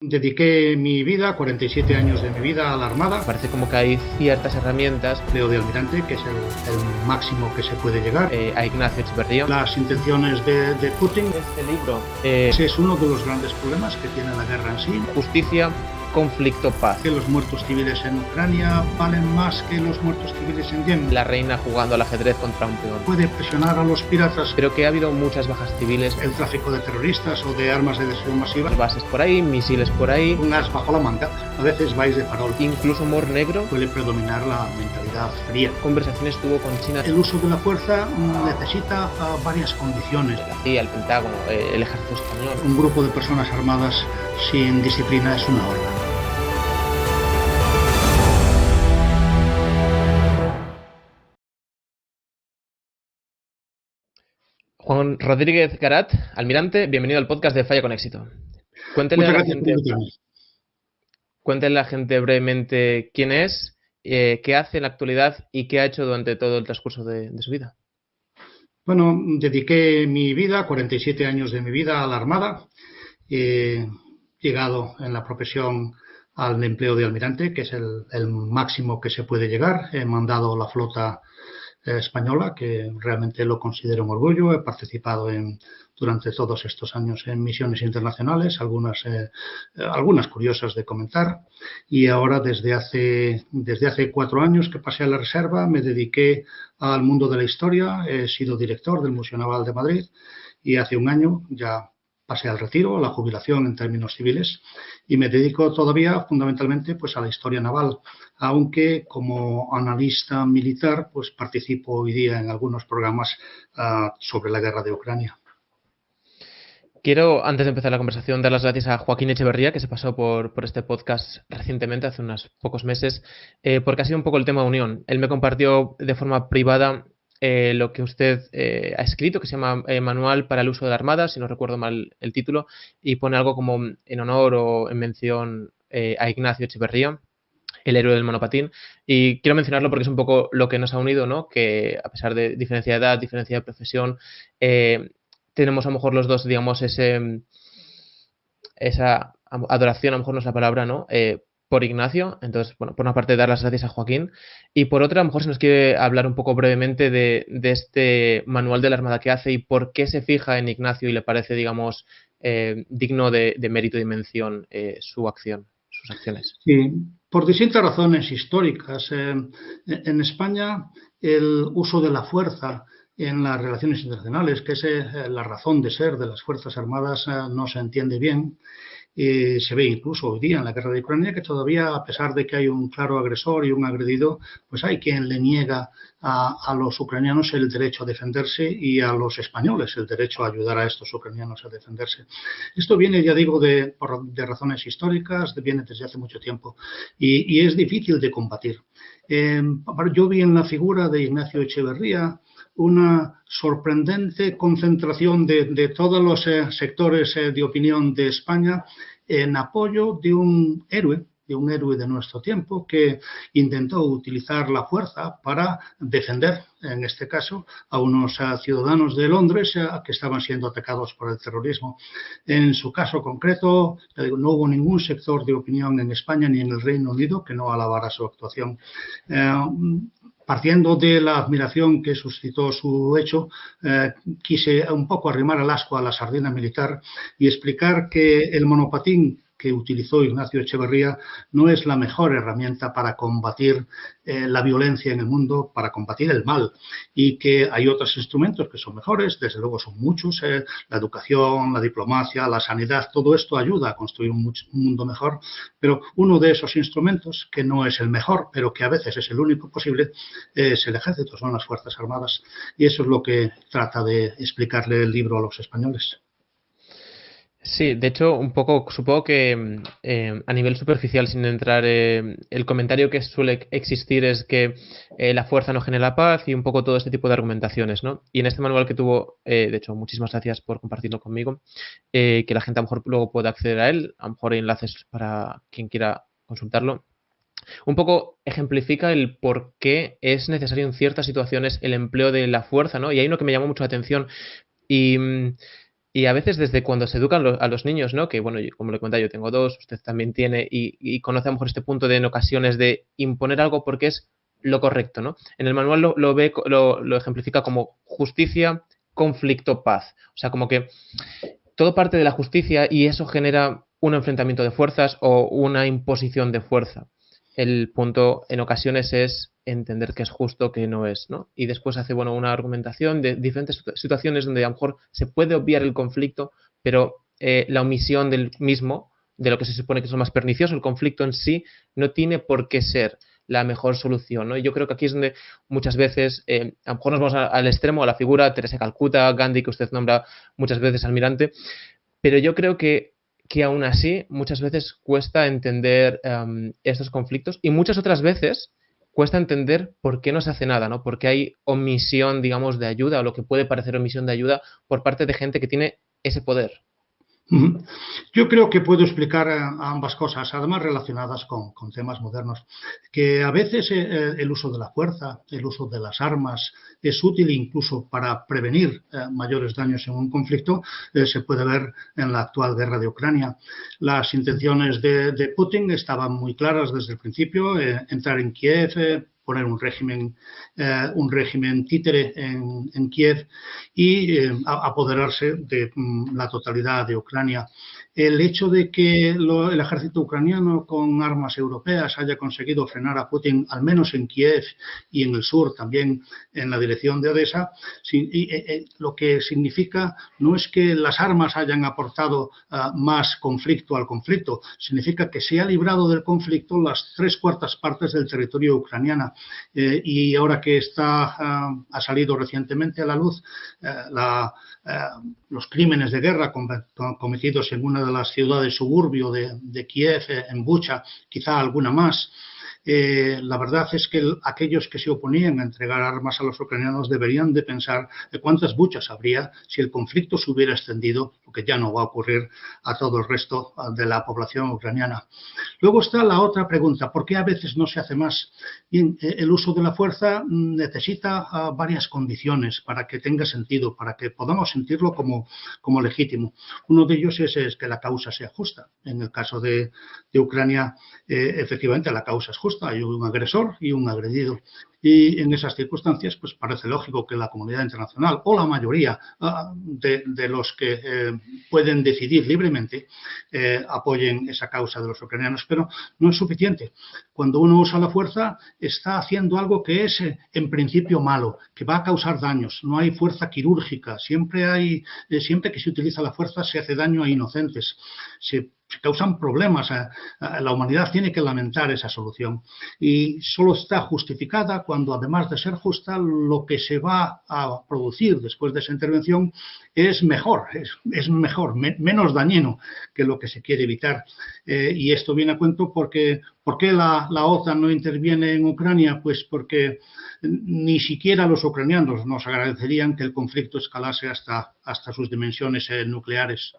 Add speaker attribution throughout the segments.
Speaker 1: Dediqué mi vida, 47 años de mi vida, a la Armada.
Speaker 2: Parece como que hay ciertas herramientas.
Speaker 1: Leo de almirante, que es el máximo que se puede llegar.
Speaker 2: A Ignacio Echeverría.
Speaker 1: Las intenciones de Putin.
Speaker 2: Este libro
Speaker 1: Ese es uno de los grandes problemas que tiene la guerra en sí.
Speaker 2: Justicia, conflicto, paz.
Speaker 1: Que los muertos civiles en Ucrania valen más que los muertos civiles en Yemen.
Speaker 2: La reina jugando al ajedrez contra un peón.
Speaker 1: Puede presionar a los piratas.
Speaker 2: Pero que ha habido muchas bajas civiles.
Speaker 1: El tráfico de terroristas o de armas de destrucción masiva.
Speaker 2: Bases por ahí, misiles por ahí.
Speaker 1: Un as bajo la manga. A veces vais de farol.
Speaker 2: Incluso humor negro.
Speaker 1: Suele predominar la mentalidad fría.
Speaker 2: Conversaciones tuvo con China.
Speaker 1: El uso de la fuerza necesita varias condiciones.
Speaker 2: La CIA, el Pentágono, el ejército español.
Speaker 1: Un grupo de personas armadas sin disciplina es una horda.
Speaker 2: Juan Rodríguez Garat, almirante, bienvenido al podcast de Falla con Éxito. Cuéntele
Speaker 1: Muchas
Speaker 2: a la
Speaker 1: gracias
Speaker 2: gente,
Speaker 1: por invitarme.
Speaker 2: cuéntele a la gente brevemente quién es, qué hace en la actualidad y qué ha hecho durante todo el transcurso de su vida.
Speaker 1: Bueno, dediqué mi vida, 47 años de mi vida, a la Armada. He llegado en la profesión al empleo de almirante, que es el máximo que se puede llegar. He mandado la flota española, que realmente lo considero un orgullo. He participado durante todos estos años en misiones internacionales, algunas curiosas de comentar, y ahora desde hace 4 años que pasé a la reserva me dediqué al mundo de la historia. He sido director del Museo Naval de Madrid y hace un año ya pasé al retiro, a la jubilación en términos civiles, y me dedico todavía fundamentalmente pues a la historia naval, aunque como analista militar pues participo hoy día en algunos programas sobre la guerra de Ucrania.
Speaker 2: Quiero, antes de empezar la conversación, dar las gracias a Joaquín Echeverría, que se pasó por este podcast recientemente, hace unos pocos meses, porque ha sido un poco el tema de unión. Él me compartió de forma privada lo que usted ha escrito, que se llama Manual para el uso de la Armada, si no recuerdo mal el título, y pone algo como en honor o en mención a Ignacio Echeverría, el héroe del monopatín. Y quiero mencionarlo porque es un poco lo que nos ha unido, ¿no? Que a pesar de diferencia de edad, diferencia de profesión, tenemos a lo mejor los dos, digamos, esa adoración, a lo mejor no es la palabra, ¿no? Por Ignacio. Entonces, bueno, por una parte dar las gracias a Joaquín y por otra, a lo mejor se nos quiere hablar un poco brevemente de este manual de la Armada que hace y por qué se fija en Ignacio y le parece, digamos, digno de mérito y mención su acción, sus acciones.
Speaker 1: Sí, por distintas razones históricas. En España el uso de la fuerza en las relaciones internacionales, que es la razón de ser de las Fuerzas Armadas, no se entiende bien. Se ve incluso hoy día en la guerra de Ucrania que todavía, a pesar de que hay un claro agresor y un agredido, pues hay quien le niega a los ucranianos el derecho a defenderse y a los españoles el derecho a ayudar a estos ucranianos a defenderse. Esto viene, ya digo, de razones históricas, viene desde hace mucho tiempo y es difícil de combatir. Yo vi en la figura de Ignacio Echeverría una sorprendente concentración de todos los sectores de opinión de España en apoyo de un héroe de nuestro tiempo que intentó utilizar la fuerza para defender, en este caso, a unos ciudadanos de Londres que estaban siendo atacados por el terrorismo. En su caso concreto, no hubo ningún sector de opinión en España ni en el Reino Unido que no alabara su actuación. Partiendo de la admiración que suscitó su hecho, quise un poco arrimar el ascua a la sardina militar y explicar que el monopatín que utilizó Ignacio Echeverría no es la mejor herramienta para combatir la violencia en el mundo, para combatir el mal, y que hay otros instrumentos que son mejores, desde luego son muchos, la educación, la diplomacia, la sanidad, todo esto ayuda a construir un mundo mejor, pero uno de esos instrumentos, que no es el mejor, pero que a veces es el único posible, es el ejército, son las Fuerzas Armadas, y eso es lo que trata de explicarle el libro a los españoles.
Speaker 2: Sí, de hecho, un poco, supongo que a nivel superficial, sin entrar, el comentario que suele existir es que la fuerza no genera paz y un poco todo este tipo de argumentaciones, ¿no? Y en este manual que tuvo, de hecho, muchísimas gracias por compartirlo conmigo, que la gente a lo mejor luego pueda acceder a él, a lo mejor hay enlaces para quien quiera consultarlo. Un poco ejemplifica el por qué es necesario en ciertas situaciones el empleo de la fuerza, ¿no? Y hay uno que me llamó mucho la atención y Y a veces desde cuando se educan a los niños, ¿no? Que bueno, como le comentaba, yo tengo dos, usted también tiene, y conoce a lo mejor este punto de en ocasiones de imponer algo porque es lo correcto, ¿no? En el manual lo ejemplifica como justicia, conflicto, paz. O sea, como que todo parte de la justicia y eso genera un enfrentamiento de fuerzas o una imposición de fuerza. El punto en ocasiones es entender que es justo, que no es, ¿no? Y después hace, bueno, una argumentación de diferentes situaciones donde a lo mejor se puede obviar el conflicto, pero la omisión del mismo, de lo que se supone que es lo más pernicioso, el conflicto en sí, no tiene por qué ser la mejor solución, ¿no? Y yo creo que aquí es donde muchas veces, a lo mejor nos vamos al extremo, a la figura Teresa Calcuta, Gandhi, que usted nombra muchas veces almirante, pero yo creo que aún así muchas veces cuesta entender estos conflictos y muchas otras veces cuesta entender por qué no se hace nada, ¿no? Porque hay omisión, digamos, de ayuda o lo que puede parecer omisión de ayuda por parte de gente que tiene ese poder.
Speaker 1: Yo creo que puedo explicar ambas cosas, además relacionadas con temas modernos, que a veces el uso de la fuerza, el uso de las armas es útil incluso para prevenir mayores daños en un conflicto. Se puede ver en la actual guerra de Ucrania. Las intenciones de Putin estaban muy claras desde el principio, entrar en Kiev, poner un régimen títere en Kiev y apoderarse de la totalidad de Ucrania. El hecho de que el ejército ucraniano con armas europeas haya conseguido frenar a Putin, al menos en Kiev y en el sur, también en la dirección de Odessa, lo que significa no es que las armas hayan aportado más conflicto al conflicto, significa que se ha librado del conflicto las 3/4 partes del territorio ucraniano. Y ahora que ha salido recientemente a la luz los crímenes de guerra cometidos en una de las ciudades suburbio de Kiev, en Bucha, quizá alguna más. La verdad es que aquellos que se oponían a entregar armas a los ucranianos deberían de pensar de cuántas buchas habría si el conflicto se hubiera extendido, lo que ya no va a ocurrir a todo el resto de la población ucraniana. Luego está la otra pregunta, ¿por qué a veces no se hace más? Bien, el uso de la fuerza necesita varias condiciones para que tenga sentido, para que podamos sentirlo como legítimo. Uno de ellos es que la causa sea justa. En el caso de Ucrania, efectivamente la causa es justa. Hay un agresor y un agredido. Y en esas circunstancias, pues parece lógico que la comunidad internacional o la mayoría de los que pueden decidir libremente apoyen esa causa de los ucranianos. Pero no es suficiente. Cuando uno usa la fuerza, está haciendo algo que es en principio malo, que va a causar daños. No hay fuerza quirúrgica. Siempre que se utiliza la fuerza se hace daño a inocentes. Se causan problemas. La humanidad tiene que lamentar esa solución y solo está justificada cuando, además de ser justa, lo que se va a producir después de esa intervención es mejor, menos dañino que lo que se quiere evitar. Y esto viene a cuento porque ¿por qué la OTAN no interviene en Ucrania? Pues porque ni siquiera los ucranianos nos agradecerían que el conflicto escalase hasta sus dimensiones nucleares.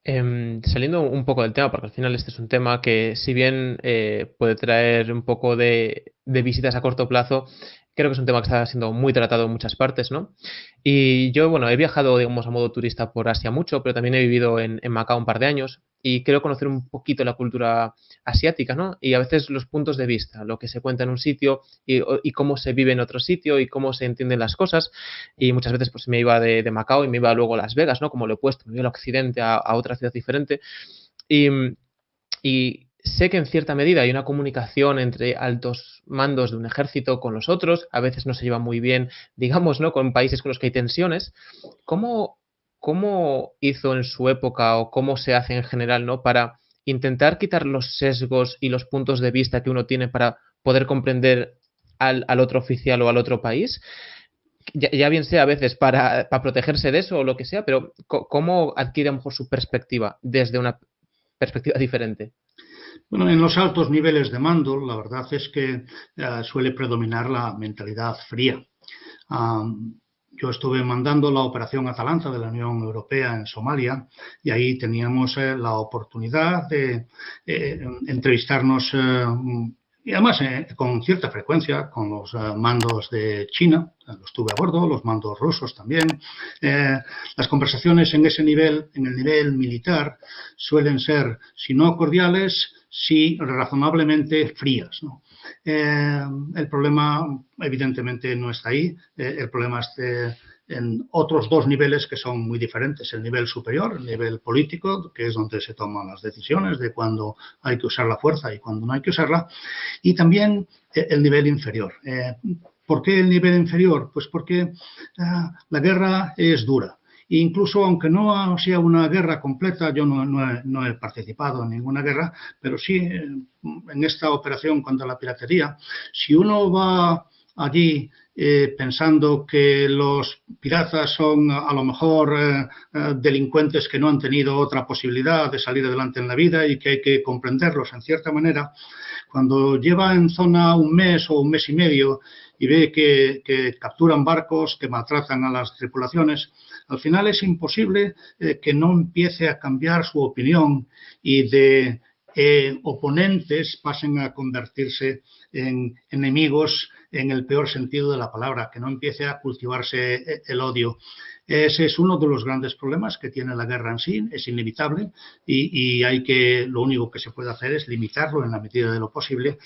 Speaker 2: Saliendo un poco del tema, porque al final este es un tema que si bien puede traer un poco de visitas a corto plazo, creo que es un tema que está siendo muy tratado en muchas partes, ¿no? Y yo, bueno, he viajado, digamos, a modo turista por Asia mucho, pero también he vivido en Macao un par de años y creo conocer un poquito la cultura asiática, ¿no? Y a veces los puntos de vista, lo que se cuenta en un sitio y cómo se vive en otro sitio y cómo se entienden las cosas. Y muchas veces pues me iba de Macao y me iba luego a Las Vegas, ¿no? Como lo opuesto, me iba al occidente a otra ciudad diferente. Y sé que en cierta medida hay una comunicación entre altos mandos de un ejército con los otros, a veces no se lleva muy bien, digamos, ¿no? Con países con los que hay tensiones. ¿Cómo hizo en su época o cómo se hace en general, ¿no? Para intentar quitar los sesgos y los puntos de vista que uno tiene para poder comprender al otro oficial o al otro país? Ya bien sea a veces para protegerse de eso o lo que sea, pero ¿cómo adquiere a lo mejor su perspectiva desde una perspectiva diferente?
Speaker 1: Bueno, en los altos niveles de mando, la verdad es que suele predominar la mentalidad fría. Yo estuve mandando la operación Atalanta de la Unión Europea en Somalia y ahí teníamos la oportunidad de entrevistarnos y además con cierta frecuencia con los mandos de China, los tuve a bordo, los mandos rusos también. Las conversaciones en ese nivel, en el nivel militar, suelen ser, si no cordiales, sí razonablemente frías, ¿no? El problema, evidentemente, no está ahí. El problema está en otros dos niveles que son muy diferentes. El nivel superior, el nivel político, que es donde se toman las decisiones de cuándo hay que usar la fuerza y cuándo no hay que usarla. Y también el nivel inferior. ¿Por qué el nivel inferior? Pues porque la guerra es dura. E incluso aunque no sea una guerra completa, yo no he participado en ninguna guerra, pero sí en esta operación contra la piratería, si uno va allí pensando que los piratas son a lo mejor delincuentes que no han tenido otra posibilidad de salir adelante en la vida y que hay que comprenderlos en cierta manera, cuando lleva en zona un mes o un mes y medio y ve que capturan barcos, que maltratan a las tripulaciones, al final es imposible que no empiece a cambiar su opinión y de oponentes pasen a convertirse en enemigos en el peor sentido de la palabra, que no empiece a cultivarse el odio. Ese es uno de los grandes problemas que tiene la guerra en sí, es inevitable y lo único que se puede hacer es limitarlo en la medida de lo posible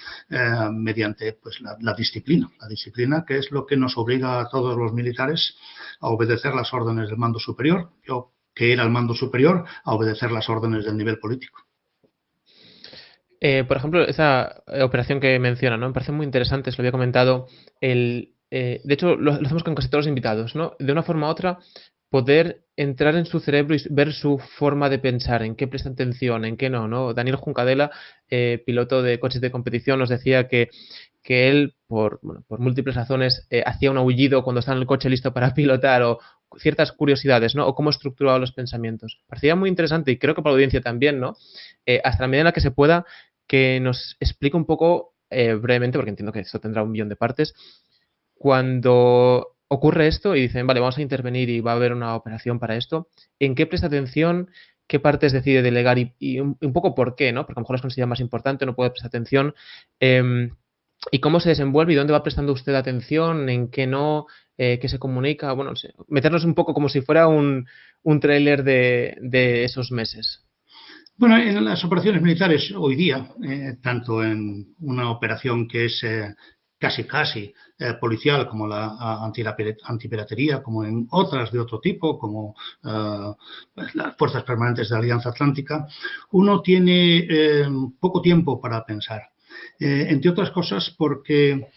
Speaker 1: mediante pues, la disciplina que es lo que nos obliga a todos los militares a obedecer las órdenes del mando superior, yo que era el mando superior, a obedecer las órdenes del nivel político.
Speaker 2: Por ejemplo, esa operación que menciona, ¿no? Me parece muy interesante, se lo había comentado. De hecho, lo hacemos con casi todos los invitados, ¿no? De una forma u otra, poder entrar en su cerebro y ver su forma de pensar, en qué presta atención, en qué no, ¿no? Daniel Juncadella, piloto de coches de competición, nos decía que él, por múltiples razones, hacía un aullido cuando estaba en el coche listo para pilotar o ciertas curiosidades, ¿no? O cómo estructuraba los pensamientos. Parecía muy interesante y creo que para la audiencia también, ¿no? Hasta la medida en la que se pueda, que nos explique un poco brevemente, porque entiendo que esto tendrá 1 millón de partes, cuando ocurre esto y dicen, vale, vamos a intervenir y va a haber una operación para esto, ¿en qué presta atención? ¿Qué partes decide delegar y un poco por qué, ¿no? Porque a lo mejor las considera más importante, no puede prestar atención. ¿Y cómo se desenvuelve y dónde va prestando usted atención? ¿En qué no? ¿Qué se comunica? Bueno, no sé, meternos un poco como si fuera un tráiler de esos meses.
Speaker 1: Bueno, en las operaciones militares hoy día, tanto en una operación que es casi policial como la antipiratería, como en otras de otro tipo, como las Fuerzas Permanentes de la Alianza Atlántica, uno tiene poco tiempo para pensar. Entre otras cosas porque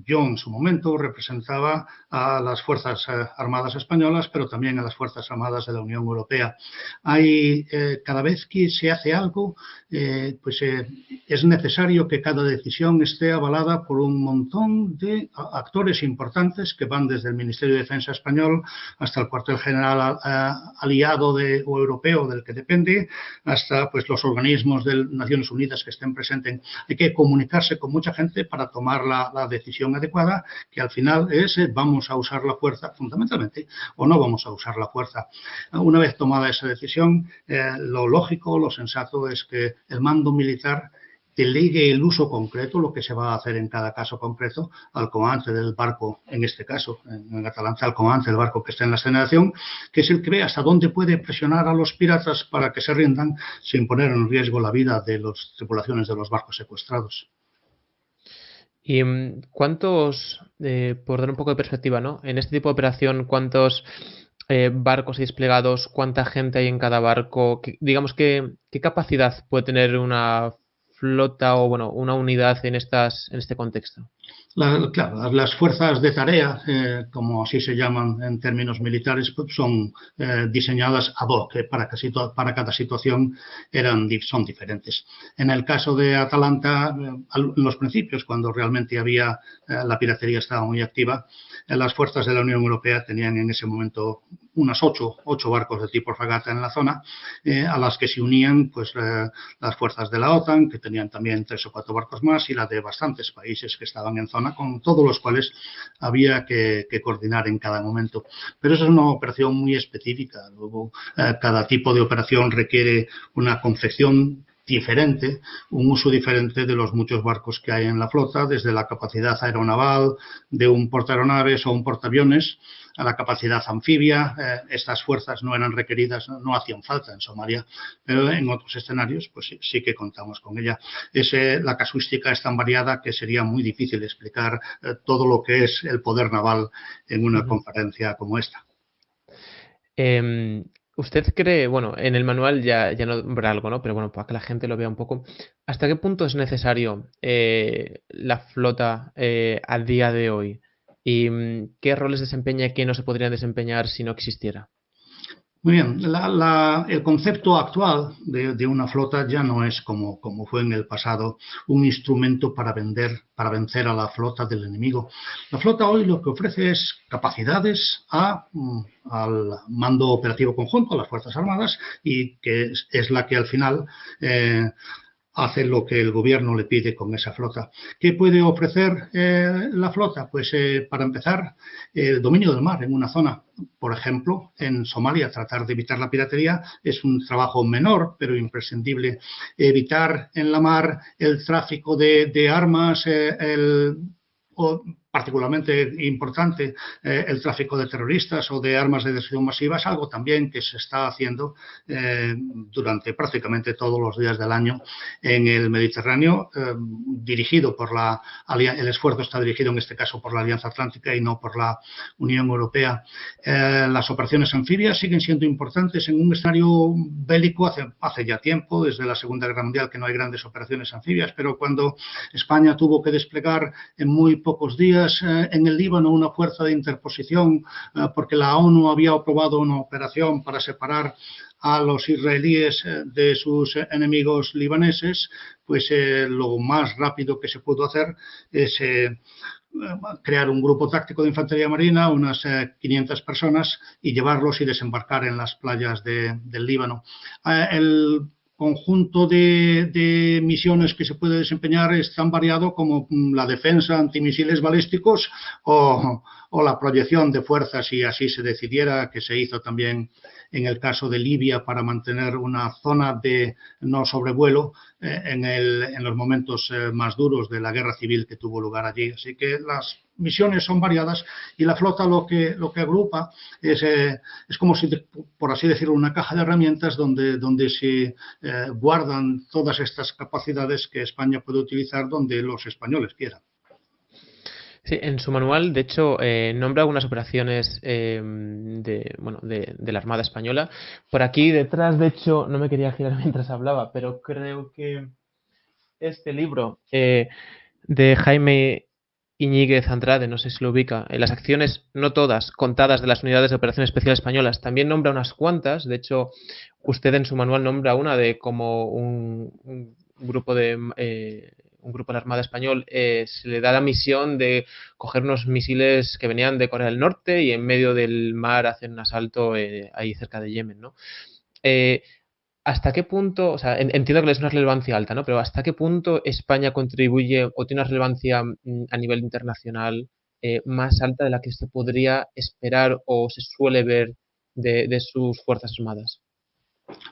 Speaker 1: yo en su momento representaba a las Fuerzas Armadas españolas, pero también a las Fuerzas Armadas de la Unión Europea. Cada vez que se hace algo, es necesario que cada decisión esté avalada por un montón de actores importantes que van desde el Ministerio de Defensa español hasta el cuartel general aliado o europeo del que depende, hasta pues, los organismos de Naciones Unidas que estén presentes. Hay que comunicarse con mucha gente para tomar la decisión adecuada, que al final es vamos a usar la fuerza fundamentalmente o no vamos a usar la fuerza. Una vez tomada esa decisión, lo lógico, lo sensato es que el mando militar delegue el uso concreto, lo que se va a hacer en cada caso concreto, al comandante del barco, en este caso, en Atalanta, al comandante del barco que está en la escena de acción, que es el que ve hasta dónde puede presionar a los piratas para que se rindan sin poner en riesgo la vida de las tripulaciones de los barcos secuestrados.
Speaker 2: ¿Y cuántos, por dar un poco de perspectiva, ¿no? En este tipo de operación, cuántos barcos hay desplegados, cuánta gente hay en cada barco? Digamos, ¿qué capacidad puede tener una flota o, bueno, una unidad en este contexto?
Speaker 1: Claro, las fuerzas de tarea, como así se llaman en términos militares, pues son diseñadas ad hoc, que para cada situación son diferentes. En el caso de Atalanta, en los principios, cuando realmente la piratería estaba muy activa, las fuerzas de la Unión Europea tenían en ese momento unas 8 barcos de tipo fragata en la zona, a las que se unían pues las fuerzas de la OTAN, que tenían también 3 o 4 barcos más, y la de bastantes países que estaban en zona, con todos los cuales había que coordinar en cada momento. Pero eso es una operación muy específica. Luego, cada tipo de operación requiere una confección diferente, un uso diferente de los muchos barcos que hay en la flota, desde la capacidad aeronaval de un portaaeronaves o un portaaviones a la capacidad anfibia. Estas fuerzas no eran requeridas, no hacían falta en Somalia, pero en otros escenarios pues sí que contamos con ella. La casuística es tan variada que sería muy difícil explicar todo lo que es el poder naval en una conferencia como esta.
Speaker 2: ¿Usted cree, bueno, en el manual ya nombra algo, ¿no? Pero bueno, para que la gente lo vea un poco, ¿hasta qué punto es necesario la flota a día de hoy? ¿Y qué roles desempeña y qué no se podrían desempeñar si no existiera?
Speaker 1: Muy bien, el concepto actual de una flota ya no es como fue en el pasado, un instrumento para vencer a la flota del enemigo. La flota hoy lo que ofrece es capacidades al mando operativo conjunto, a las Fuerzas Armadas, y que es la que al final hace lo que el gobierno le pide con esa flota. ¿Qué puede ofrecer la flota? Pues para empezar, el dominio del mar en una zona. Por ejemplo, en Somalia, tratar de evitar la piratería es un trabajo menor, pero imprescindible. Evitar en la mar el tráfico de armas, particularmente importante, el tráfico de terroristas o de armas de destrucción masiva, es algo también que se está haciendo durante prácticamente todos los días del año en el Mediterráneo, dirigido por el esfuerzo está dirigido en este caso por la Alianza Atlántica y no por la Unión Europea. Las operaciones anfibias siguen siendo importantes en un escenario bélico hace ya tiempo, desde la Segunda Guerra Mundial, que no hay grandes operaciones anfibias, pero cuando España tuvo que desplegar en muy pocos días en el Líbano una fuerza de interposición porque la ONU había aprobado una operación para separar a los israelíes de sus enemigos libaneses, pues lo más rápido que se pudo hacer es crear un grupo táctico de infantería marina, unas 500 personas, y llevarlos y desembarcar en las playas del Líbano. El conjunto de misiones que se puede desempeñar es tan variado como la defensa antimisiles balísticos o la proyección de fuerzas, si así se decidiera, que se hizo también en el caso de Libia para mantener una zona de no sobrevuelo en los momentos más duros de la guerra civil que tuvo lugar allí. Así que las misiones son variadas y la flota lo que agrupa es como si, por así decirlo, una caja de herramientas donde se guardan todas estas capacidades que España puede utilizar donde los españoles quieran.
Speaker 2: Sí, en su manual, de hecho, nombra algunas operaciones de la Armada Española. Por aquí detrás, de hecho, no me quería girar mientras hablaba, pero creo que este libro de Jaime Iñiguez Andrade, no sé si lo ubica, las acciones, no todas, contadas de las unidades de operación especial españolas, también nombra unas cuantas. De hecho, usted en su manual nombra una de como un grupo de la Armada Español se le da la misión de coger unos misiles que venían de Corea del Norte y en medio del mar hacer un asalto ahí cerca de Yemen, ¿no? ¿Hasta qué punto, o sea, entiendo que es una relevancia alta, ¿no? Pero ¿hasta qué punto España contribuye o tiene una relevancia a nivel internacional más alta de la que se podría esperar o se suele ver de sus Fuerzas Armadas?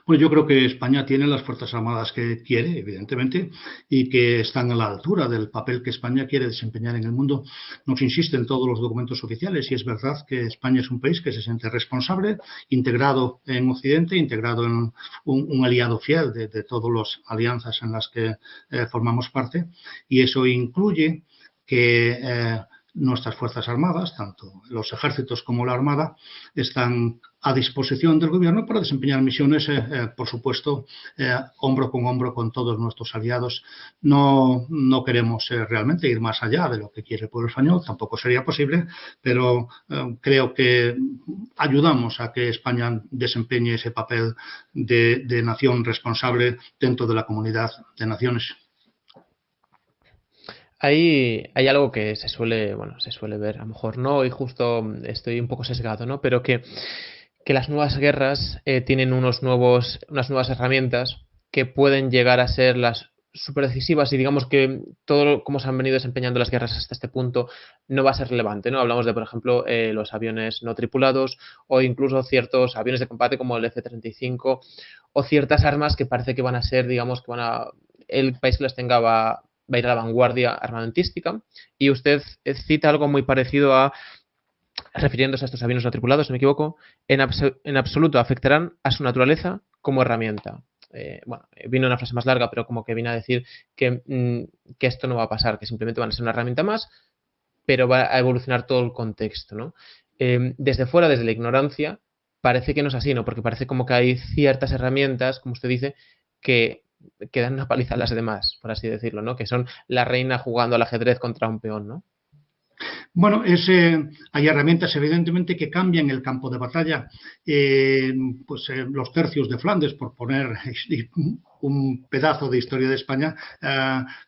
Speaker 1: Pues yo creo que España tiene las Fuerzas Armadas que quiere, evidentemente, y que están a la altura del papel que España quiere desempeñar en el mundo. Nos insiste en todos los documentos oficiales y es verdad que España es un país que se siente responsable, integrado en Occidente, integrado en un aliado fiel de todas las alianzas en las que formamos parte, y eso incluye que nuestras Fuerzas Armadas, tanto los ejércitos como la Armada, están a disposición del gobierno para desempeñar misiones, por supuesto, hombro con todos nuestros aliados. No queremos realmente ir más allá de lo que quiere el pueblo español, tampoco sería posible, pero creo que ayudamos a que España desempeñe ese papel de nación responsable dentro de la comunidad de naciones.
Speaker 2: Hay algo que se suele ver, a lo mejor no, y justo estoy un poco sesgado, ¿no? Pero que las nuevas guerras tienen unas nuevas herramientas que pueden llegar a ser las súper decisivas y digamos que todo cómo se han venido desempeñando las guerras hasta este punto no va a ser relevante, ¿no? Hablamos de, por ejemplo, los aviones no tripulados o incluso ciertos aviones de combate como el F-35 o ciertas armas que parece que van a ser, digamos, que el país que las tenga va a ir a la vanguardia armamentística. Y usted cita algo muy parecido refiriéndose a estos aviones no tripulados, si no me equivoco, en absoluto afectarán a su naturaleza como herramienta. Vino una frase más larga, pero como que viene a decir que esto no va a pasar, que simplemente van a ser una herramienta más, pero va a evolucionar todo el contexto, ¿no? Desde fuera, desde la ignorancia, parece que no es así, ¿no? Porque parece como que hay ciertas herramientas, como usted dice, que dan una paliza a las demás, por así decirlo, ¿no? Que son la reina jugando al ajedrez contra un peón, ¿no?
Speaker 1: Bueno, hay herramientas evidentemente que cambian el campo de batalla. Los tercios de Flandes, por poner un pedazo de historia de España,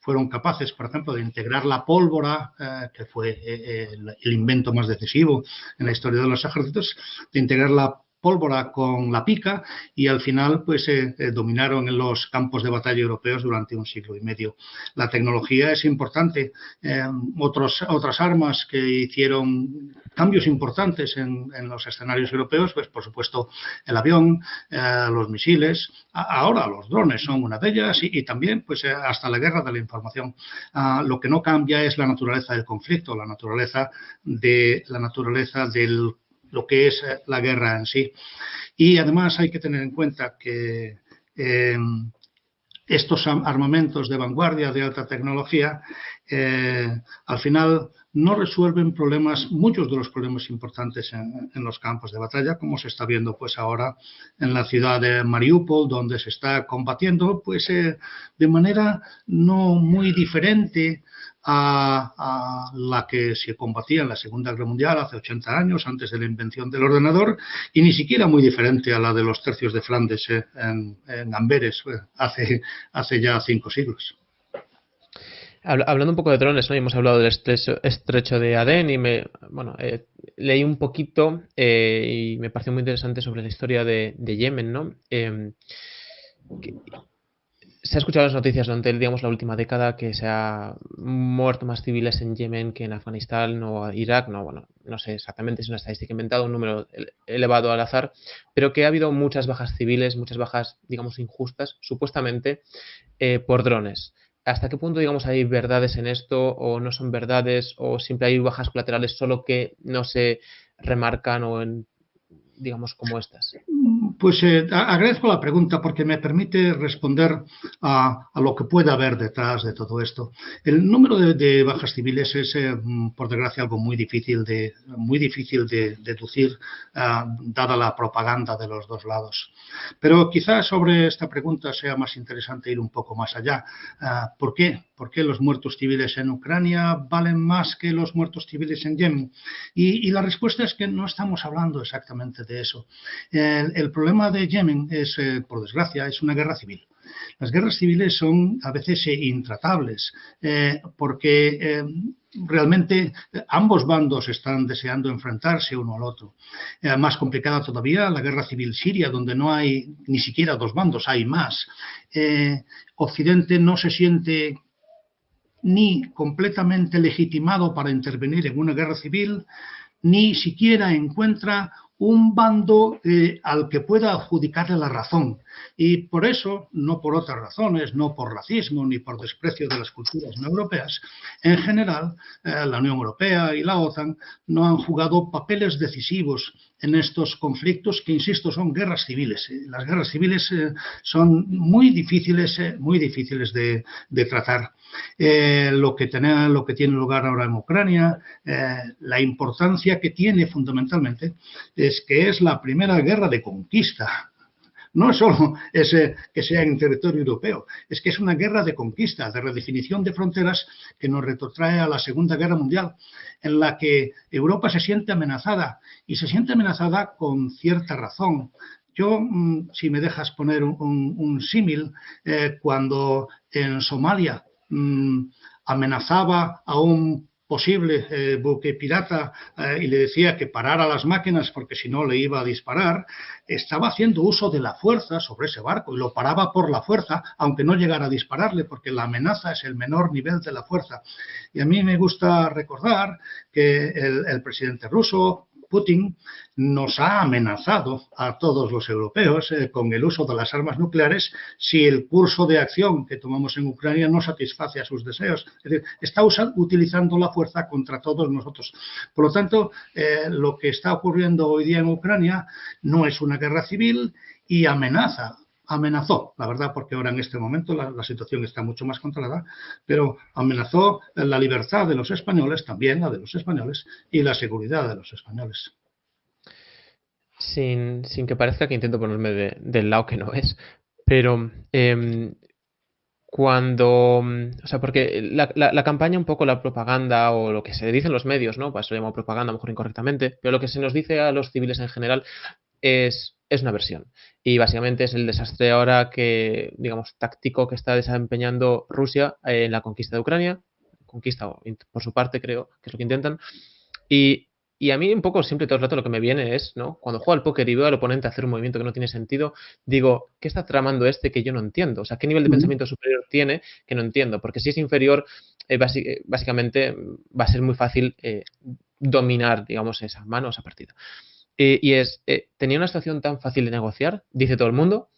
Speaker 1: fueron capaces, por ejemplo, de integrar la pólvora, que fue el invento más decisivo en la historia de los ejércitos, de integrar la pólvora con la pica y al final dominaron en los campos de batalla europeos durante un siglo y medio. La tecnología es importante. Otras armas que hicieron cambios importantes en los escenarios europeos, pues por supuesto el avión, los misiles, ahora los drones son una de ellas y también pues hasta la guerra de la información. Lo que no cambia es la naturaleza del conflicto, la naturaleza del lo que es la guerra en sí. Y además hay que tener en cuenta que estos armamentos de vanguardia, de alta tecnología, al final no resuelven muchos de los problemas importantes en los campos de batalla, como se está viendo pues ahora en la ciudad de Mariupol, donde se está combatiendo pues de manera no muy diferente a la que se combatía en la Segunda Guerra Mundial hace 80 años, antes de la invención del ordenador, y ni siquiera muy diferente a la de los tercios de Flandes en Amberes hace ya 5 siglos.
Speaker 2: Hablando un poco de drones, ¿no? Y hemos hablado del estrecho de Adén y leí un poquito y me pareció muy interesante sobre la historia de Yemen, ¿no? Se ha escuchado las noticias durante, digamos, la última década que se ha muerto más civiles en Yemen que en Afganistán o Irak. No sé exactamente, es una estadística inventada, un número elevado al azar, pero que ha habido muchas bajas civiles, muchas bajas, digamos, injustas, supuestamente, por drones. ¿Hasta qué punto, digamos, hay verdades en esto o no son verdades o siempre hay bajas colaterales solo que no se remarcan digamos, como estas?
Speaker 1: Pues agradezco la pregunta porque me permite responder a lo que pueda haber detrás de todo esto. El número de bajas civiles es, por desgracia, algo muy difícil de deducir, dada la propaganda de los dos lados. Pero quizás sobre esta pregunta sea más interesante ir un poco más allá. ¿Por qué? ¿Por qué los muertos civiles en Ucrania valen más que los muertos civiles en Yemen? Y la respuesta es que no estamos hablando exactamente de eso. El problema de Yemen es, por desgracia, es una guerra civil. Las guerras civiles son a veces intratables porque realmente ambos bandos están deseando enfrentarse uno al otro. Más complicada todavía la guerra civil siria, donde no hay ni siquiera dos bandos, hay más. Occidente no se siente ni completamente legitimado para intervenir en una guerra civil, ni siquiera encuentra un bando al que pueda adjudicarle la razón. Y por eso, no por otras razones, no por racismo ni por desprecio de las culturas no europeas, en general, la Unión Europea y la OTAN no han jugado papeles decisivos en estos conflictos que, insisto, son guerras civiles. Las guerras civiles son muy difíciles de tratar. Lo que tiene lugar ahora en Ucrania, la importancia que tiene fundamentalmente es que es la primera guerra de conquista. No solo es que sea en territorio europeo, es que es una guerra de conquista, de redefinición de fronteras que nos retrotrae a la Segunda Guerra Mundial, en la que Europa se siente amenazada y se siente amenazada con cierta razón. Yo, si me dejas poner un símil, cuando en Somalia amenazaba a un posible buque pirata y le decía que parara las máquinas porque si no le iba a disparar, estaba haciendo uso de la fuerza sobre ese barco y lo paraba por la fuerza, aunque no llegara a dispararle, porque la amenaza es el menor nivel de la fuerza. Y a mí me gusta recordar que el presidente ruso, Putin, nos ha amenazado a todos los europeos con el uso de las armas nucleares si el curso de acción que tomamos en Ucrania no satisface a sus deseos. Es decir, está utilizando la fuerza contra todos nosotros. Por lo tanto, lo que está ocurriendo hoy día en Ucrania no es una guerra civil y amenazó, la verdad, porque ahora en este momento la situación está mucho más controlada, pero amenazó la libertad de los españoles, también la de los españoles, y la seguridad de los españoles.
Speaker 2: Sin que parezca que intento ponerme del lado que no es, pero o sea, porque la campaña, un poco la propaganda o lo que se dice en los medios, ¿no? Pues lo llamo propaganda, a lo mejor incorrectamente, pero lo que se nos dice a los civiles en general es una versión. Y básicamente es el desastre ahora que, digamos, táctico que está desempeñando Rusia en la conquista de Ucrania. Conquista por su parte, creo, que es lo que intentan. Y a mí un poco siempre todo el rato lo que me viene es, ¿no? Cuando juego al póker y veo al oponente hacer un movimiento que no tiene sentido, digo, ¿qué está tramando que yo no entiendo? O sea, ¿qué nivel de pensamiento superior tiene que no entiendo? Porque si es inferior, básicamente va a ser muy fácil dominar, digamos, esa mano, esa partida. Tenía una situación tan fácil de negociar, dice todo el mundo,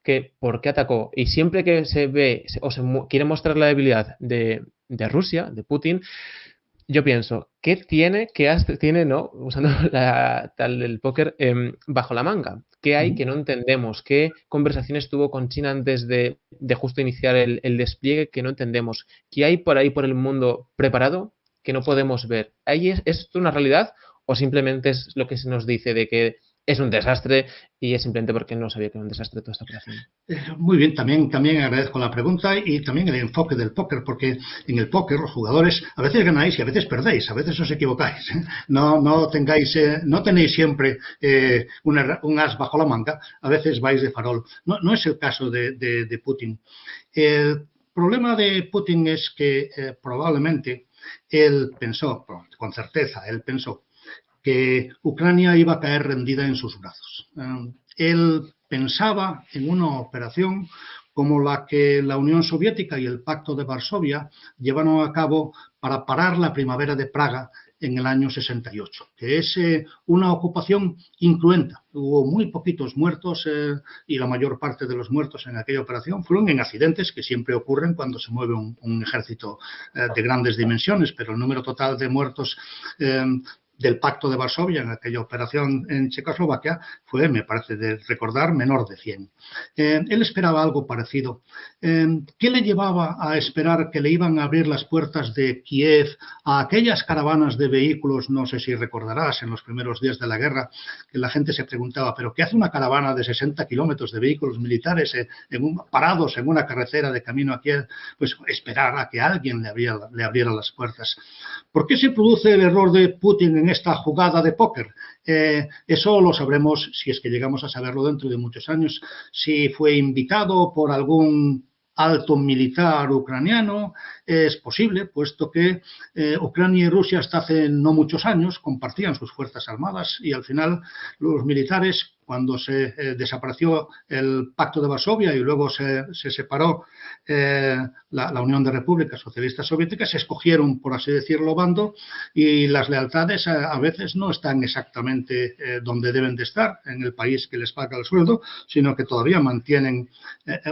Speaker 2: que ¿por qué atacó? Y siempre que se ve o se quiere mostrar la debilidad de Rusia, de Putin, yo pienso, ¿qué tiene, ¿no? Usando el póker bajo la manga? ¿Qué hay que no entendemos? ¿Qué conversaciones tuvo con China antes de justo iniciar el despliegue que no entendemos? ¿Qué hay por ahí por el mundo preparado que no podemos ver? ¿Es esto una realidad o simplemente es lo que se nos dice de que es un desastre y es simplemente porque no sabía que era un desastre toda esta operación?
Speaker 1: Muy bien, también agradezco la pregunta y también el enfoque del póker, porque en el póker los jugadores a veces ganáis y a veces perdéis, a veces os equivocáis. No tenéis siempre un as bajo la manga, a veces vais de farol. No es el caso de Putin. El problema de Putin es que probablemente él pensó, con certeza, que Ucrania iba a caer rendida en sus brazos. Él pensaba en una operación como la que la Unión Soviética y el Pacto de Varsovia llevaron a cabo para parar la primavera de Praga en el año 68, que es una ocupación incruenta. Hubo muy poquitos muertos y la mayor parte de los muertos en aquella operación fueron en accidentes que siempre ocurren cuando se mueve un ejército de grandes dimensiones, pero el número total de muertos del Pacto de Varsovia en aquella operación en Checoslovaquia fue, me parece de recordar, menor de 100. Él esperaba algo parecido. ¿Qué le llevaba a esperar que le iban a abrir las puertas de Kiev a aquellas caravanas de vehículos? No sé si recordarás, en los primeros días de la guerra, que la gente se preguntaba, ¿pero qué hace una caravana de 60 kilómetros de vehículos militares parados en una carretera de camino a Kiev? Pues esperar a que alguien le abriera las puertas. ¿Por qué se produce el error de Putin en esta jugada de póker? Eso lo sabremos si es que llegamos a saberlo dentro de muchos años. Si fue invitado por algún alto militar ucraniano, es posible, puesto que Ucrania y Rusia hasta hace no muchos años compartían sus fuerzas armadas y al final los militares, cuando se desapareció el Pacto de Varsovia y luego se separó la Unión de Repúblicas Socialistas Soviéticas, se escogieron, por así decirlo, bando y las lealtades a veces no están exactamente donde deben de estar en el país que les paga el sueldo, sino que todavía mantienen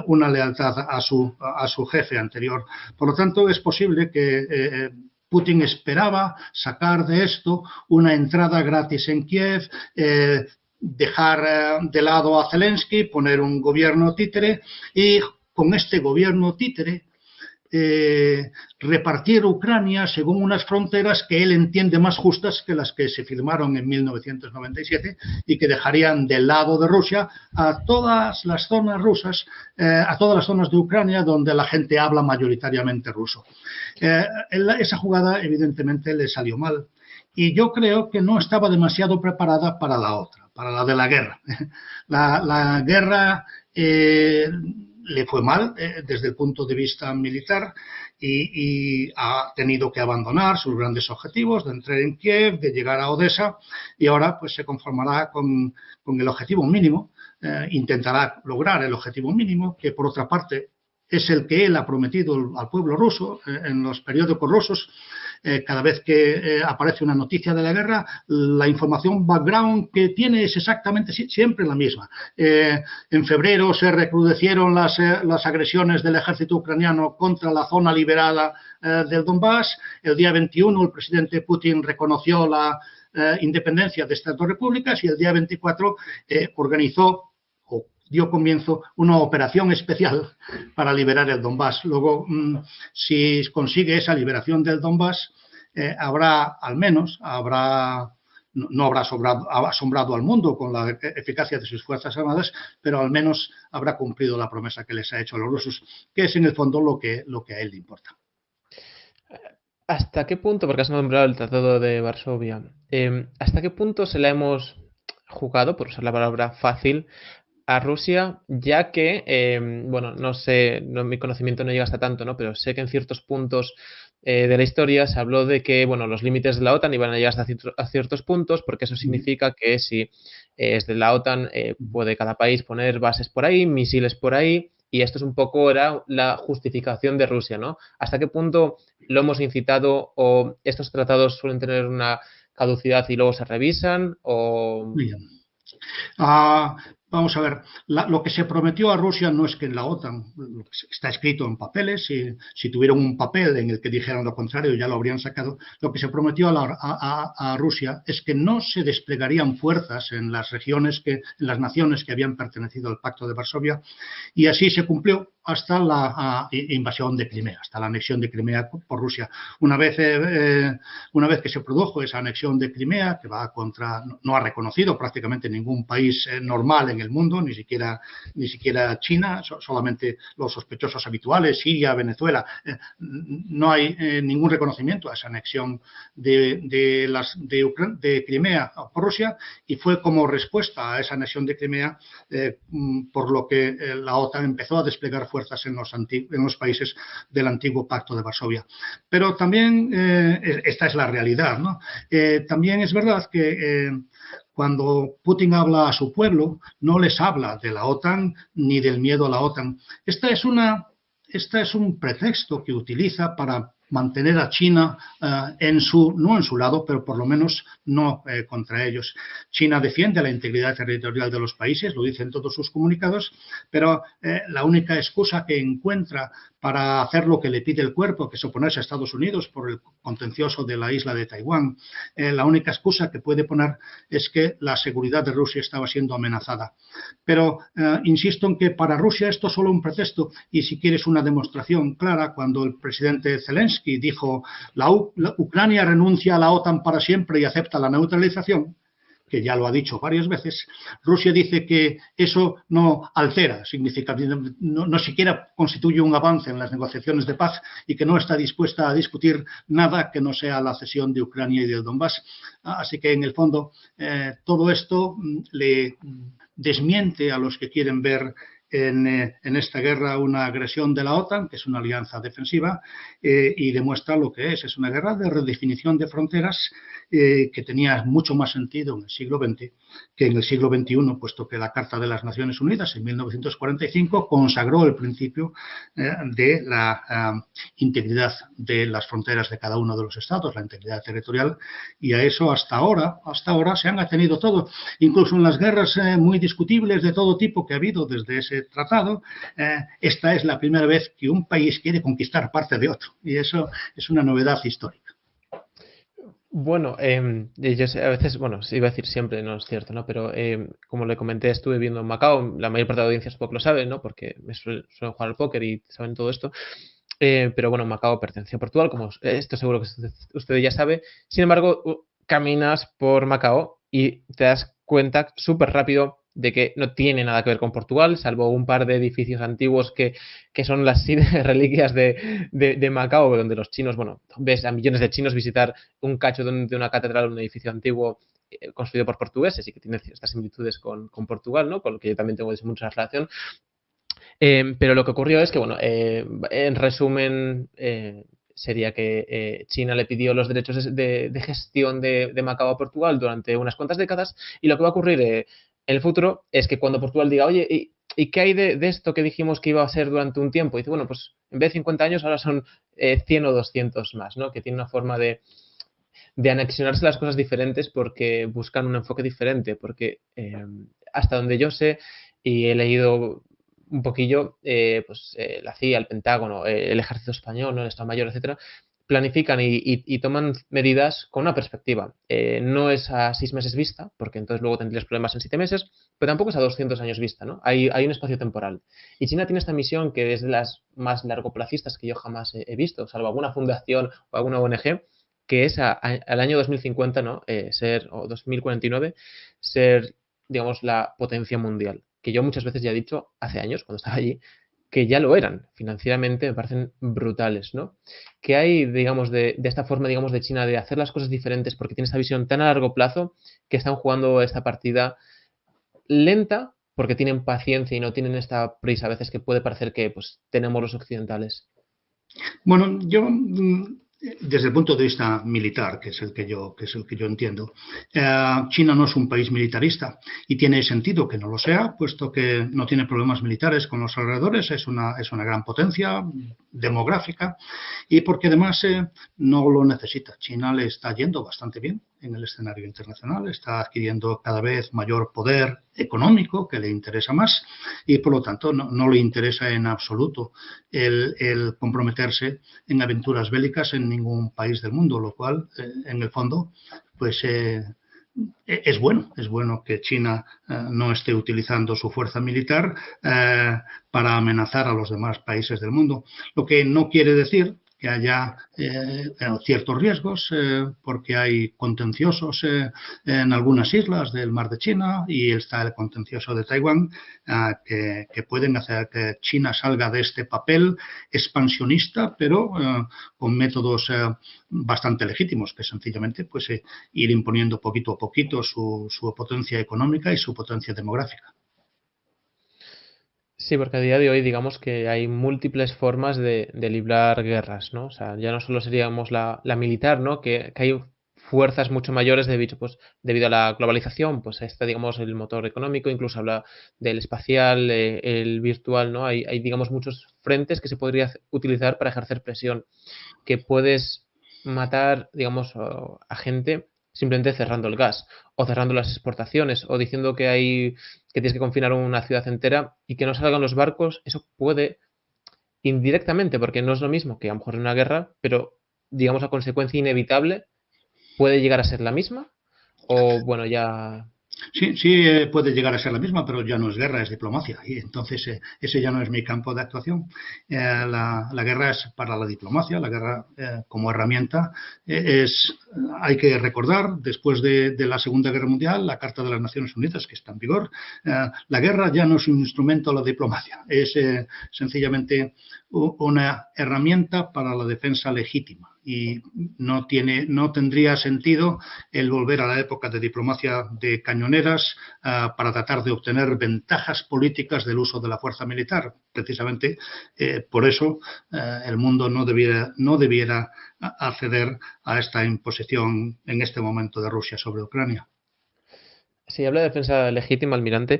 Speaker 1: una lealtad a su jefe anterior. Por lo tanto, es posible que Putin esperaba sacar de esto una entrada gratis en Kiev, dejar de lado a Zelensky, poner un gobierno títere y con este gobierno títere repartir Ucrania según unas fronteras que él entiende más justas que las que se firmaron en 1997 y que dejarían del lado de Rusia a todas las zonas rusas, a todas las zonas de Ucrania donde la gente habla mayoritariamente ruso. Esa jugada evidentemente le salió mal y yo creo que no estaba demasiado preparada para la otra, para la de la guerra. La guerra le fue mal desde el punto de vista militar y ha tenido que abandonar sus grandes objetivos de entrar en Kiev, de llegar a Odessa y ahora pues se conformará con el objetivo mínimo, intentará lograr el objetivo mínimo, que por otra parte es el que él ha prometido al pueblo ruso en los periódicos rusos. Cada vez que aparece una noticia de la guerra, la información background que tiene es exactamente siempre la misma. En febrero se recrudecieron las agresiones del ejército ucraniano contra la zona liberada del Donbass. El día 21 el presidente Putin reconoció la independencia de estas dos repúblicas y el día 24 organizó o dio comienzo una operación especial para liberar el Donbass. Luego, si consigue esa liberación del Donbass, habrá, al menos, no habrá asombrado al mundo con la eficacia de sus Fuerzas Armadas, pero al menos habrá cumplido la promesa que les ha hecho a los rusos, que es en el fondo lo que a él le importa.
Speaker 2: ¿Hasta qué punto, porque has nombrado el Tratado de Varsovia, hasta qué punto se la hemos jugado, por usar la palabra fácil, a Rusia, ya que, bueno, no sé, mi conocimiento no llega hasta tanto, ¿no? Pero sé que en ciertos puntos de la historia se habló de que, bueno, los límites de la OTAN iban a llegar hasta ciertos puntos, porque eso significa que si es de la OTAN, puede cada país poner bases por ahí, misiles por ahí, y esto es un poco era la justificación de Rusia, ¿no? ¿Hasta qué punto lo hemos incitado o estos tratados suelen tener una caducidad y luego se revisan? O...
Speaker 1: Bien. Vamos a ver, lo que se prometió a Rusia no es que en la OTAN, está escrito en papeles, si tuvieran un papel en el que dijeran lo contrario ya lo habrían sacado, lo que se prometió a Rusia es que no se desplegarían fuerzas en las regiones, en las naciones que habían pertenecido al Pacto de Varsovia, y así se cumplió hasta la invasión de Crimea, hasta la anexión de Crimea por Rusia. Una vez que se produjo esa anexión de Crimea, que va contra, no ha reconocido prácticamente ningún país normal en el mundo, ni siquiera China, solamente los sospechosos habituales, Siria, Venezuela, no hay ningún reconocimiento a esa anexión de Crimea por Rusia, y fue como respuesta a esa anexión de Crimea por lo que la OTAN empezó a desplegar fuerzas en los países del antiguo Pacto de Varsovia. Pero también esta es la realidad, ¿no? También es verdad que cuando Putin habla a su pueblo, no les habla de la OTAN ni del miedo a la OTAN. Esta es un pretexto que utiliza para mantener a China no en su lado, pero por lo menos no contra ellos. China defiende la integridad territorial de los países, lo dicen todos sus comunicados, pero la única excusa que encuentra para hacer lo que le pide el cuerpo, que es oponerse a Estados Unidos por el contencioso de la isla de Taiwán, la única excusa que puede poner es que la seguridad de Rusia estaba siendo amenazada. Pero insisto en que para Rusia esto es solo un pretexto, y si quieres una demostración clara, cuando el presidente Zelensky dijo la Ucrania renuncia a la OTAN para siempre y acepta la neutralización, que ya lo ha dicho varias veces, Rusia dice que eso no altera significativamente, no siquiera constituye un avance en las negociaciones de paz y que no está dispuesta a discutir nada que no sea la cesión de Ucrania y del Donbass. Así que, en el fondo, todo esto le desmiente a los que quieren ver en esta guerra una agresión de la OTAN, que es una alianza defensiva, y demuestra lo que es una guerra de redefinición de fronteras que tenía mucho más sentido en el siglo XX que en el siglo XXI, puesto que la Carta de las Naciones Unidas en 1945 consagró el principio de la integridad de las fronteras de cada uno de los estados, la integridad territorial, y a eso hasta ahora se han atenido todo, incluso en las guerras muy discutibles de todo tipo que ha habido desde ese tratado. Esta es la primera vez que un país quiere conquistar parte de otro, y eso es una novedad histórica.
Speaker 2: Bueno, yo sé, a veces, bueno, sí iba a decir siempre, no es cierto, ¿no? Pero como le comenté, estuve viendo en Macao, la mayor parte de la audiencia supongo que lo sabe, ¿no? Porque me suelen jugar al póker y saben todo esto. Pero bueno, Macao pertenece a Portugal, como esto seguro que usted ya sabe. Sin embargo, caminas por Macao y te das cuenta súper rápido de que no tiene nada que ver con Portugal, salvo un par de edificios antiguos que son las reliquias de Macao, donde los chinos, bueno, ves a millones de chinos visitar un cacho de una catedral, un edificio antiguo construido por portugueses y que tiene ciertas similitudes con Portugal, ¿no? Con lo que yo también tengo mucha relación. Pero lo que ocurrió es que, bueno, en resumen, sería que China le pidió los derechos de gestión de Macao a Portugal durante unas cuantas décadas, y lo que va a ocurrir en el futuro es que cuando Portugal diga, oye, ¿y qué hay de esto que dijimos que iba a ser durante un tiempo? Y dice, bueno, pues en vez de 50 años ahora son 100 o 200 más, ¿no? Que tiene una forma de anexionarse las cosas diferentes porque buscan un enfoque diferente, porque hasta donde yo sé y he leído un poquillo, la CIA, el Pentágono, el Ejército Español, ¿no? El Estado Mayor, etcétera, planifican y toman medidas con una perspectiva. No es a 6 meses vista, porque entonces luego tendrías problemas en 7 meses, pero tampoco es a 200 años vista, ¿no? Hay un espacio temporal. Y China tiene esta misión que es de las más largoplacistas que yo jamás he visto, salvo alguna fundación o alguna ONG, que es al año 2050, ¿no? O 2049, ser, digamos, la potencia mundial. Que yo muchas veces ya he dicho, hace años, cuando estaba allí, que ya lo eran. Financieramente me parecen brutales, ¿no? Que hay, digamos, de esta forma, digamos, de China de hacer las cosas diferentes porque tiene esta visión tan a largo plazo que están jugando esta partida lenta porque tienen paciencia y no tienen esta prisa a veces que puede parecer que pues tenemos los occidentales.
Speaker 1: Bueno, yo desde el punto de vista militar, que es el que yo entiendo, China no es un país militarista y tiene sentido que no lo sea, puesto que no tiene problemas militares con los alrededores, es una gran potencia demográfica y porque además no lo necesita. China le está yendo bastante bien en el escenario internacional, está adquiriendo cada vez mayor poder económico que le interesa más y por lo tanto no le interesa en absoluto el comprometerse en aventuras bélicas en ningún país del mundo, lo cual en el fondo pues es bueno que China no esté utilizando su fuerza militar para amenazar a los demás países del mundo, lo que no quiere decir que haya ciertos riesgos porque hay contenciosos en algunas islas del Mar de China y está el contencioso de Taiwán que pueden hacer que China salga de este papel expansionista pero con métodos bastante legítimos que sencillamente pues ir imponiendo poquito a poquito su potencia económica y su potencia demográfica.
Speaker 2: Sí, porque a día de hoy digamos que hay múltiples formas de librar guerras, ¿no? O sea, ya no solo seríamos la militar, ¿no? Que hay fuerzas mucho mayores pues, debido a la globalización, pues está, digamos, el motor económico, incluso habla del espacial, el virtual, ¿no? Hay, digamos, muchos frentes que se podría utilizar para ejercer presión, que puedes matar, digamos, a gente simplemente cerrando el gas o cerrando las exportaciones o diciendo que tienes que confinar una ciudad entera y que no salgan los barcos. Eso puede indirectamente, porque no es lo mismo que a lo mejor en una guerra, pero digamos la consecuencia inevitable puede llegar a ser la misma o bueno, ya.
Speaker 1: Sí, sí puede llegar a ser la misma, pero ya no es guerra, es diplomacia. Y entonces ese ya no es mi campo de actuación. La guerra es para la diplomacia, la guerra como herramienta hay que recordar, después de la Segunda Guerra Mundial, la Carta de las Naciones Unidas, que está en vigor, la guerra ya no es un instrumento de la diplomacia, es sencillamente una herramienta para la defensa legítima. Y no tendría sentido el volver a la época de diplomacia de cañoneras para tratar de obtener ventajas políticas del uso de la fuerza militar. Precisamente por eso el mundo no debiera acceder a esta imposición en este momento de Rusia sobre Ucrania.
Speaker 2: Sí, habla de defensa legítima, almirante,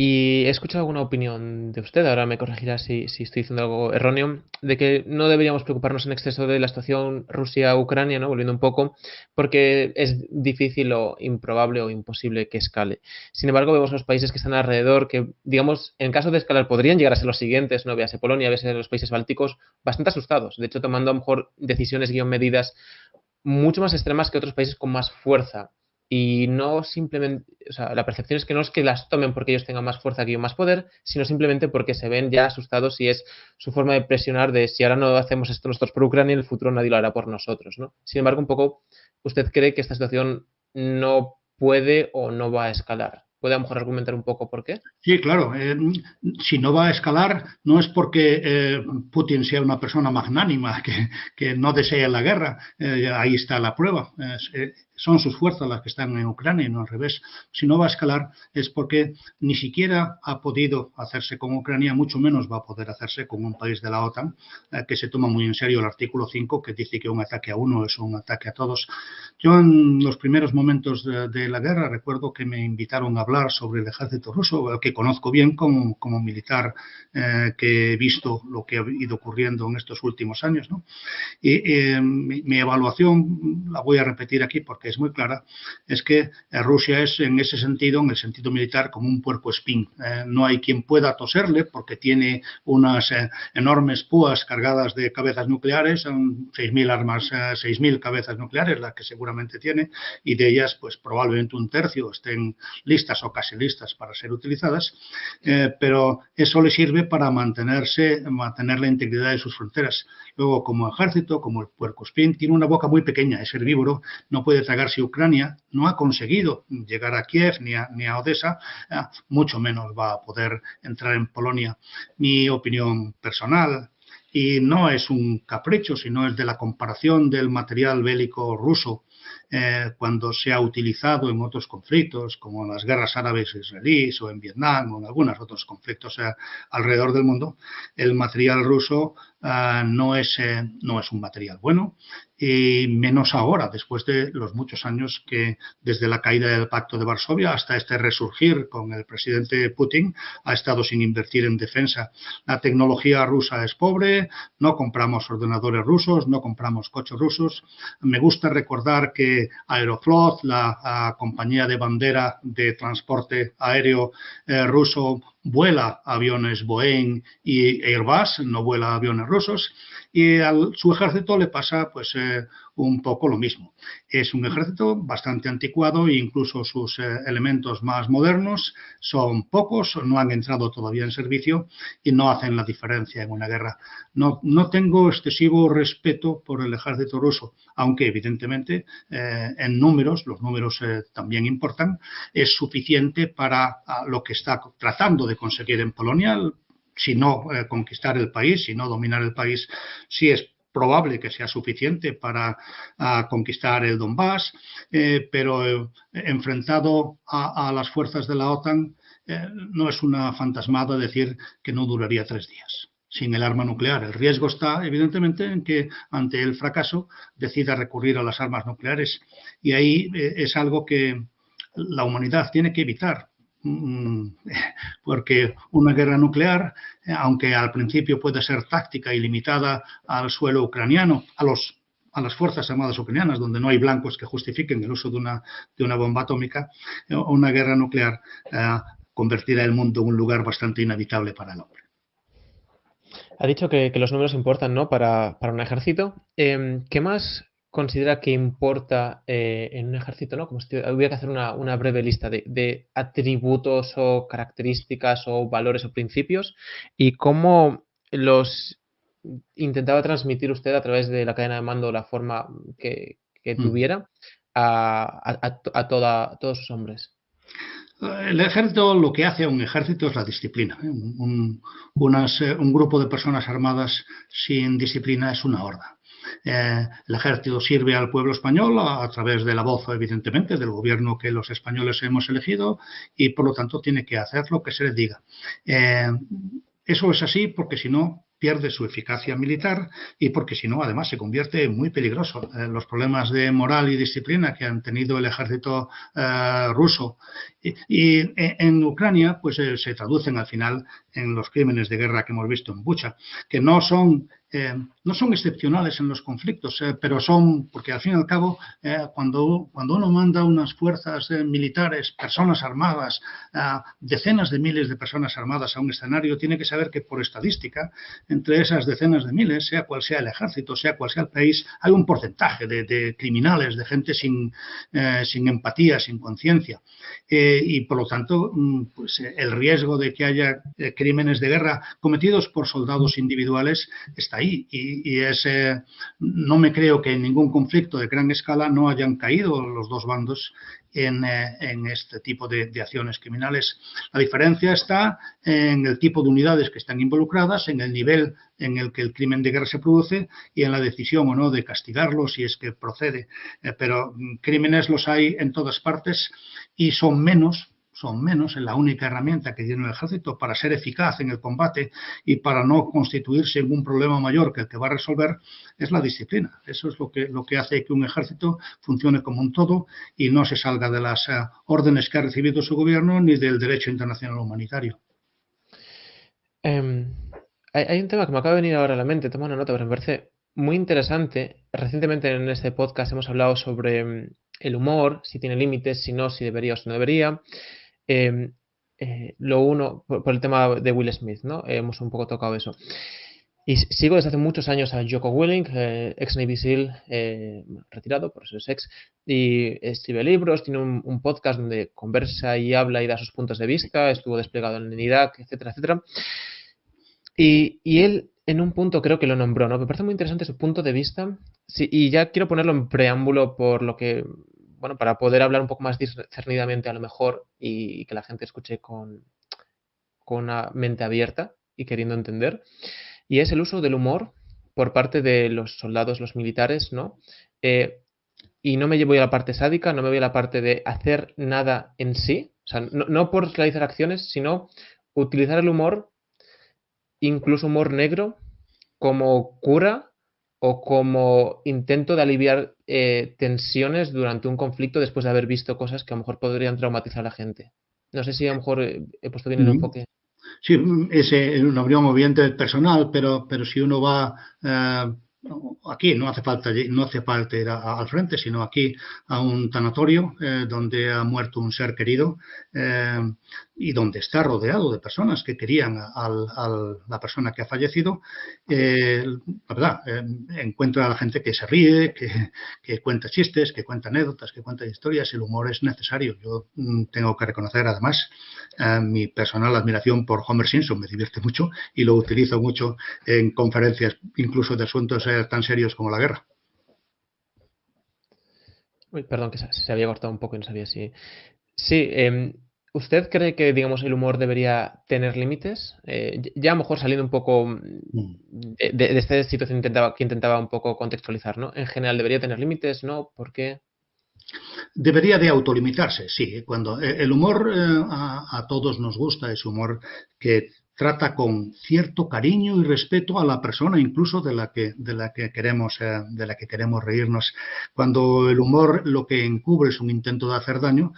Speaker 2: y he escuchado alguna opinión de usted, ahora me corregirá si estoy diciendo algo erróneo, de que no deberíamos preocuparnos en exceso de la situación Rusia-Ucrania, ¿no? Volviendo un poco, porque es difícil o improbable o imposible que escale. Sin embargo, vemos los países que están alrededor, que, digamos, en caso de escalar podrían llegar a ser los siguientes, ¿no? Véase Polonia, véase los países bálticos, bastante asustados. De hecho, tomando a lo mejor decisiones medidas mucho más extremas que otros países con más fuerza. Y no simplemente, o sea, la percepción es que no es que las tomen porque ellos tengan más fuerza que yo más poder, sino simplemente porque se ven ya asustados y es su forma de presionar de si ahora no hacemos esto nosotros por Ucrania, en el futuro nadie lo hará por nosotros, ¿no? Sin embargo, un poco, ¿usted cree que esta situación no puede o no va a escalar? ¿Puede a lo mejor argumentar un poco por qué?
Speaker 1: Sí, claro. Si no va a escalar, no es porque Putin sea una persona magnánima que no desea la guerra. Ahí está la prueba. Son sus fuerzas las que están en Ucrania y no al revés. Si no va a escalar es porque ni siquiera ha podido hacerse con Ucrania, mucho menos va a poder hacerse con un país de la OTAN que se toma muy en serio el artículo 5, que dice que un ataque a uno es un ataque a todos. Yo en los primeros momentos de la guerra recuerdo que me invitaron a hablar sobre el ejército ruso, que conozco bien como militar, que he visto lo que ha ido ocurriendo en estos últimos años, ¿no? Y mi evaluación, la voy a repetir aquí porque es muy clara, es que Rusia es en ese sentido, en el sentido militar, como un puercoespín. No hay quien pueda toserle porque tiene unas enormes púas cargadas de cabezas nucleares, son 6.000 armas, 6.000 cabezas nucleares, las que seguramente tiene, y de ellas pues probablemente un tercio estén listas o casi listas para ser utilizadas, pero eso le sirve para mantener la integridad de sus fronteras. Luego, como ejército, como el puercoespín, tiene una boca muy pequeña, es herbívoro, no puede tragarse Ucrania, no ha conseguido llegar a Kiev ni a Odessa, mucho menos va a poder entrar en Polonia. Mi opinión personal, y no es un capricho, sino es de la comparación del material bélico ruso cuando se ha utilizado en otros conflictos, como en las guerras árabes israelíes o en Vietnam o en algunos otros conflictos alrededor del mundo. El material ruso no es un material bueno, y menos ahora, después de los muchos años que desde la caída del Pacto de Varsovia hasta este resurgir con el presidente Putin ha estado sin invertir en defensa. La tecnología rusa es pobre, no compramos ordenadores rusos, no compramos coches rusos. Me gusta recordar que Aeroflot, la compañía de bandera de transporte aéreo ruso, vuela aviones Boeing y Airbus, no vuela aviones rusos, y a su ejército le pasa pues un poco lo mismo. Es un ejército bastante anticuado e incluso sus elementos más modernos son pocos, no han entrado todavía en servicio y no hacen la diferencia en una guerra. No tengo excesivo respeto por el ejército ruso, aunque evidentemente en números, los números también importan, es suficiente para lo que está tratando de conseguir en Polonia, si no conquistar el país, si no dominar el país, sí es probable que sea suficiente para conquistar el Donbass, pero enfrentado a las fuerzas de la OTAN, no es una fantasmada decir que no duraría 3 días sin el arma nuclear. El riesgo está, evidentemente, en que ante el fracaso decida recurrir a las armas nucleares. Y ahí es algo que la humanidad tiene que evitar. Porque una guerra nuclear, aunque al principio puede ser táctica y limitada al suelo ucraniano, a las Fuerzas Armadas ucranianas, donde no hay blancos que justifiquen el uso de una bomba atómica, una guerra nuclear convertirá el mundo en un lugar bastante inhabitable para el hombre.
Speaker 2: Ha dicho que los números importan, ¿no? Para un ejército. ¿Qué más considera que importa en un ejército, ¿no? Como si hubiera que hacer una breve lista de atributos o características o valores o principios, y cómo los intentaba transmitir usted a través de la cadena de mando, la forma que tuviera a todos sus hombres.
Speaker 1: El ejército, lo que hace a un ejército es la disciplina. Un grupo de personas armadas sin disciplina es una horda. El ejército sirve al pueblo español a través de la voz, evidentemente, del gobierno que los españoles hemos elegido, y por lo tanto tiene que hacer lo que se les diga. Eso es así porque si no pierde su eficacia militar y porque si no además se convierte en muy peligroso. Los problemas de moral y disciplina que han tenido el ejército ruso y en Ucrania pues se traducen al final en los crímenes de guerra que hemos visto en Bucha, que no son excepcionales en los conflictos, pero son, porque al fin y al cabo, cuando uno manda unas fuerzas militares, personas armadas, decenas de miles de personas armadas a un escenario, tiene que saber que por estadística, entre esas decenas de miles, sea cual sea el ejército, sea cual sea el país, hay un porcentaje de criminales, de gente sin empatía, sin conciencia. Y por lo tanto, pues, el riesgo de que crímenes de guerra cometidos por soldados individuales está ahí. No me creo que en ningún conflicto de gran escala no hayan caído los dos bandos en este tipo de acciones criminales. La diferencia está en el tipo de unidades que están involucradas, en el nivel en el que el crimen de guerra se produce y en la decisión o no de castigarlo si es que procede. Pero crímenes los hay en todas partes y son menos en la única herramienta que tiene el ejército para ser eficaz en el combate y para no constituirse en un problema mayor que el que va a resolver, es la disciplina. Eso es lo que hace que un ejército funcione como un todo y no se salga de las órdenes que ha recibido su gobierno ni del derecho internacional humanitario.
Speaker 2: Hay un tema que me acaba de venir ahora a la mente, toma una nota, pero me parece muy interesante. Recientemente en este podcast hemos hablado sobre el humor, si tiene límites, si no, si debería o si no debería. Lo uno, por el tema de Will Smith, ¿no? Hemos un poco tocado eso. Y sigo desde hace muchos años a Jocko Willink, ex Navy SEAL, retirado, por eso es ex, y escribe libros, tiene un podcast donde conversa y habla y da sus puntos de vista, estuvo desplegado en Irak, etcétera, etcétera. Y él, en un punto, creo que lo nombró, ¿no? Me parece muy interesante su punto de vista. Sí, y ya quiero ponerlo en preámbulo por lo que, bueno, para poder hablar un poco más discernidamente a lo mejor y que la gente escuche con una mente abierta y queriendo entender. Y es el uso del humor por parte de los soldados, los militares, ¿no? Y no me voy a la parte sádica, no me voy a la parte de hacer nada en sí, o sea, no por realizar acciones, sino utilizar el humor, incluso humor negro, como cura o como intento de aliviar tensiones durante un conflicto después de haber visto cosas que a lo mejor podrían traumatizar a la gente. No sé si a lo mejor he puesto bien el enfoque.
Speaker 1: Sí, ese una opinión obviamente personal, pero si uno va aquí no hace falta ir al frente, sino aquí a un tanatorio donde ha muerto un ser querido y donde está rodeado de personas que querían a la persona que ha fallecido. La verdad, encuentra a la gente que se ríe, que cuenta chistes, que cuenta anécdotas, que cuenta historias. El humor es necesario. Yo tengo que reconocer además mi personal admiración por Homer Simpson, me divierte mucho y lo utilizo mucho en conferencias, incluso de asuntos tan serios como la guerra.
Speaker 2: Uy, perdón, que se había cortado un poco y no sabía si... Sí, ¿usted cree que, digamos, el humor debería tener límites? Ya a lo mejor saliendo un poco de esta situación que intentaba un poco contextualizar, ¿no? En general, ¿debería tener límites? ¿No? ¿Por qué?
Speaker 1: Debería de autolimitarse, sí. Cuando el humor a todos nos gusta, es humor que trata con cierto cariño y respeto a la persona, incluso de la que queremos reírnos. Cuando el humor lo que encubre es un intento de hacer daño,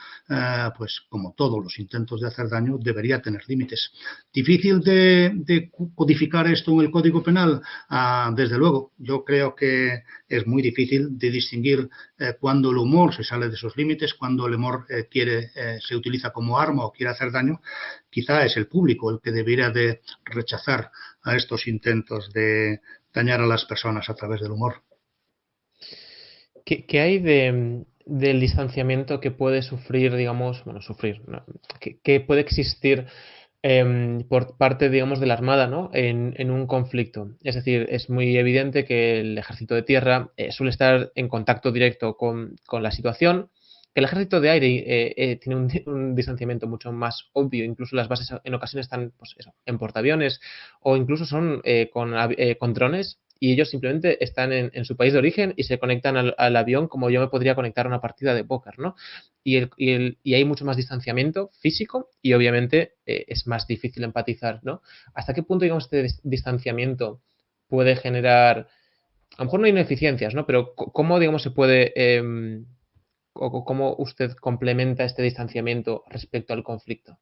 Speaker 1: pues como todos los intentos de hacer daño, debería tener límites. ¿Difícil de codificar esto en el Código Penal? Desde luego, yo creo que es muy difícil de distinguir cuando el humor se sale de esos límites, cuando el humor se utiliza como arma o quiere hacer daño. Quizá es el público el que debería de rechazar a estos intentos de dañar a las personas a través del humor.
Speaker 2: ¿Qué hay del distanciamiento que puede sufrir, digamos, bueno, sufrir, ¿no? que puede existir por parte, digamos, de la Armada, ¿no? En un conflicto? Es decir, es muy evidente que el ejército de tierra suele estar en contacto directo con la situación. El ejército de aire tiene un distanciamiento mucho más obvio, incluso las bases en ocasiones están pues, eso, en portaaviones o incluso son con drones y ellos simplemente están en su país de origen y se conectan al avión como yo me podría conectar a una partida de póker, ¿no? Y hay mucho más distanciamiento físico y obviamente es más difícil empatizar, ¿no? ¿Hasta qué punto, digamos, este distanciamiento puede generar, a lo mejor no hay ineficiencias, ¿no? Pero ¿cómo, digamos, se puede... o cómo usted complementa este distanciamiento respecto al conflicto?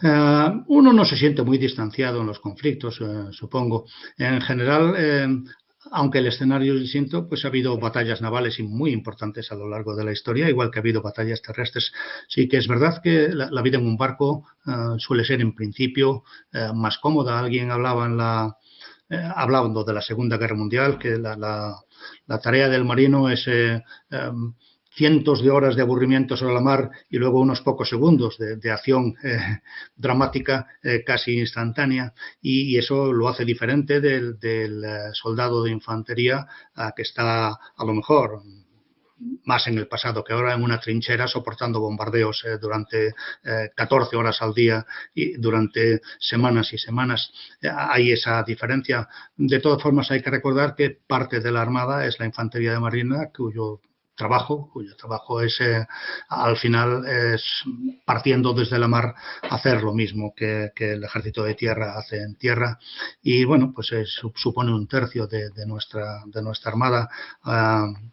Speaker 1: Uno no se siente muy distanciado en los conflictos, supongo. En general, aunque el escenario es distinto, pues ha habido batallas navales muy importantes a lo largo de la historia, igual que ha habido batallas terrestres. Sí que es verdad que la vida en un barco suele ser en principio más cómoda. Alguien hablaba hablando de la Segunda Guerra Mundial, que la tarea del marino es cientos de horas de aburrimiento sobre la mar y luego unos pocos segundos de acción dramática casi instantánea, y eso lo hace diferente del soldado de infantería que está a lo mejor más en el pasado que ahora en una trinchera soportando bombardeos durante 14 horas al día y durante semanas y semanas. Hay esa diferencia. De todas formas, hay que recordar que parte de la Armada es la Infantería de Marina, cuyo trabajo es, al final, es partiendo desde la mar hacer lo mismo que el ejército de tierra hace en tierra, y bueno, pues supone un tercio de nuestra armada.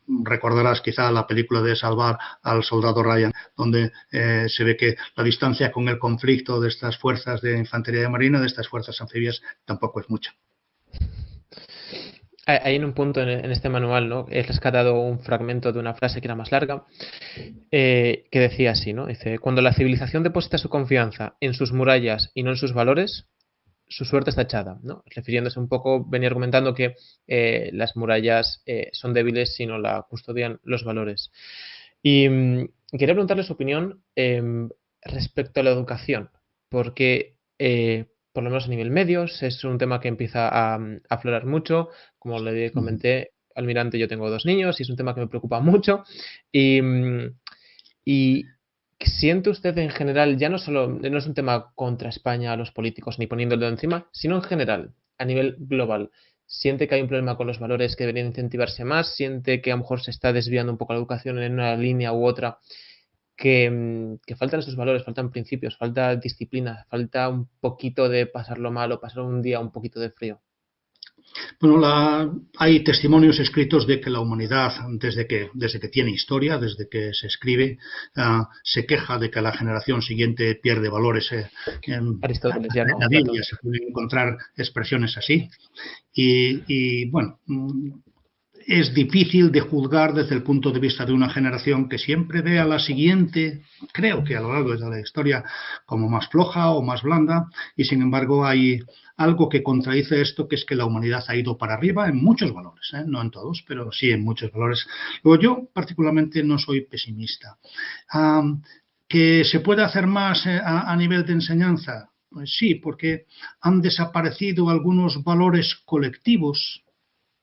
Speaker 1: Recordarás quizá la película de Salvar al soldado Ryan, donde se ve que la distancia con el conflicto de estas fuerzas de infantería de marina, de estas fuerzas anfibias, tampoco es mucha.
Speaker 2: Hay en un punto en este manual, ¿no? He rescatado un fragmento de una frase que era más larga, que decía así, ¿no? Dice: cuando la civilización deposita su confianza en sus murallas y no en sus valores, su suerte está echada, ¿no? Refiriéndose un poco, venía argumentando que las murallas son débiles si no la custodian los valores. Y quería preguntarle su opinión respecto a la educación, porque por lo menos a nivel medios es un tema que empieza a aflorar mucho. Como le comenté, almirante, yo tengo 2 niños y es un tema que me preocupa mucho. Y ¿siente usted en general, ya no es un tema contra España, a los políticos, ni poniéndolo encima, sino en general, a nivel global, siente que hay un problema con los valores que deberían incentivarse más? ¿Siente que a lo mejor se está desviando un poco la educación en una línea u otra? Que faltan esos valores, faltan principios, falta disciplina, falta un poquito de pasarlo mal o pasar un día un poquito de frío.
Speaker 1: Bueno, hay testimonios escritos de que la humanidad, desde que tiene historia, desde que se escribe, se queja de que la generación siguiente pierde valores.
Speaker 2: Aristóteles ya, ¿no?
Speaker 1: En la Biblia se pueden encontrar expresiones así. Y bueno, es difícil de juzgar desde el punto de vista de una generación que siempre ve a la siguiente, creo que a lo largo de la historia, como más floja o más blanda, y sin embargo hay algo que contradice esto, que es que la humanidad ha ido para arriba en muchos valores, no en todos, pero sí en muchos valores. Luego, yo particularmente no soy pesimista. ¿Que se puede hacer más a nivel de enseñanza? Pues sí, porque han desaparecido algunos valores colectivos,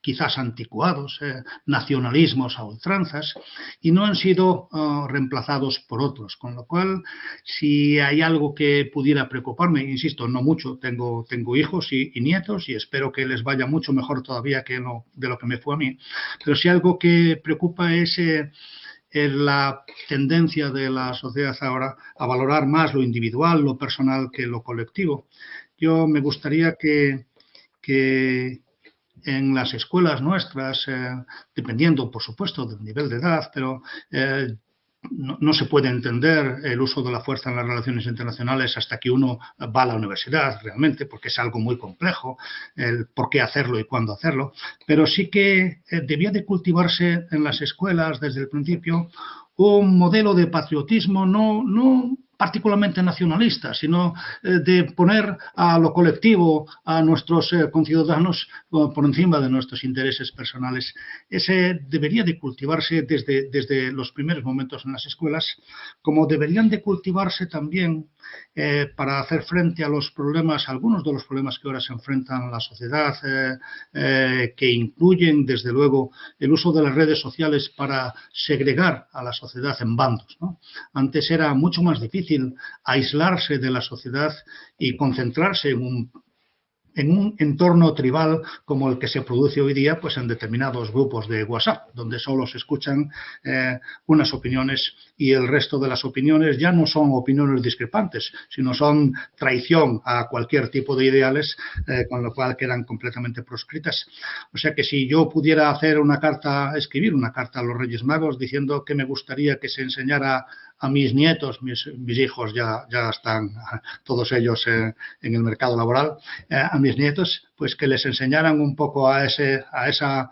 Speaker 1: quizás anticuados, nacionalismos a ultranzas, y no han sido reemplazados por otros, con lo cual, si hay algo que pudiera preocuparme, insisto, no mucho, tengo hijos y nietos y espero que les vaya mucho mejor todavía de lo que me fue a mí, pero si algo que preocupa es la tendencia de la sociedad ahora a valorar más lo individual, lo personal, que lo colectivo. Yo me gustaría que en las escuelas nuestras, dependiendo, por supuesto, del nivel de edad, pero no se puede entender el uso de la fuerza en las relaciones internacionales hasta que uno va a la universidad realmente, porque es algo muy complejo, el por qué hacerlo y cuándo hacerlo, pero sí que debía de cultivarse en las escuelas desde el principio un modelo de patriotismo no particularmente nacionalista, sino de poner a lo colectivo, a nuestros conciudadanos por encima de nuestros intereses personales. Ese debería de cultivarse desde los primeros momentos en las escuelas, como deberían de cultivarse también para hacer frente a los problemas, algunos de los problemas que ahora se enfrentan a la sociedad, que incluyen, desde luego, el uso de las redes sociales para segregar a la sociedad en bandos, ¿no? Antes era mucho más difícil aislarse de la sociedad y concentrarse en un entorno tribal como el que se produce hoy día, pues en determinados grupos de WhatsApp, donde solo se escuchan unas opiniones y el resto de las opiniones ya no son opiniones discrepantes, sino son traición a cualquier tipo de ideales, con lo cual quedan completamente proscritas. O sea que si yo pudiera escribir una carta a los Reyes Magos diciendo que me gustaría que se enseñara a mis nietos, mis hijos ya están todos ellos en el mercado laboral, a mis nietos, pues que les enseñaran un poco a esa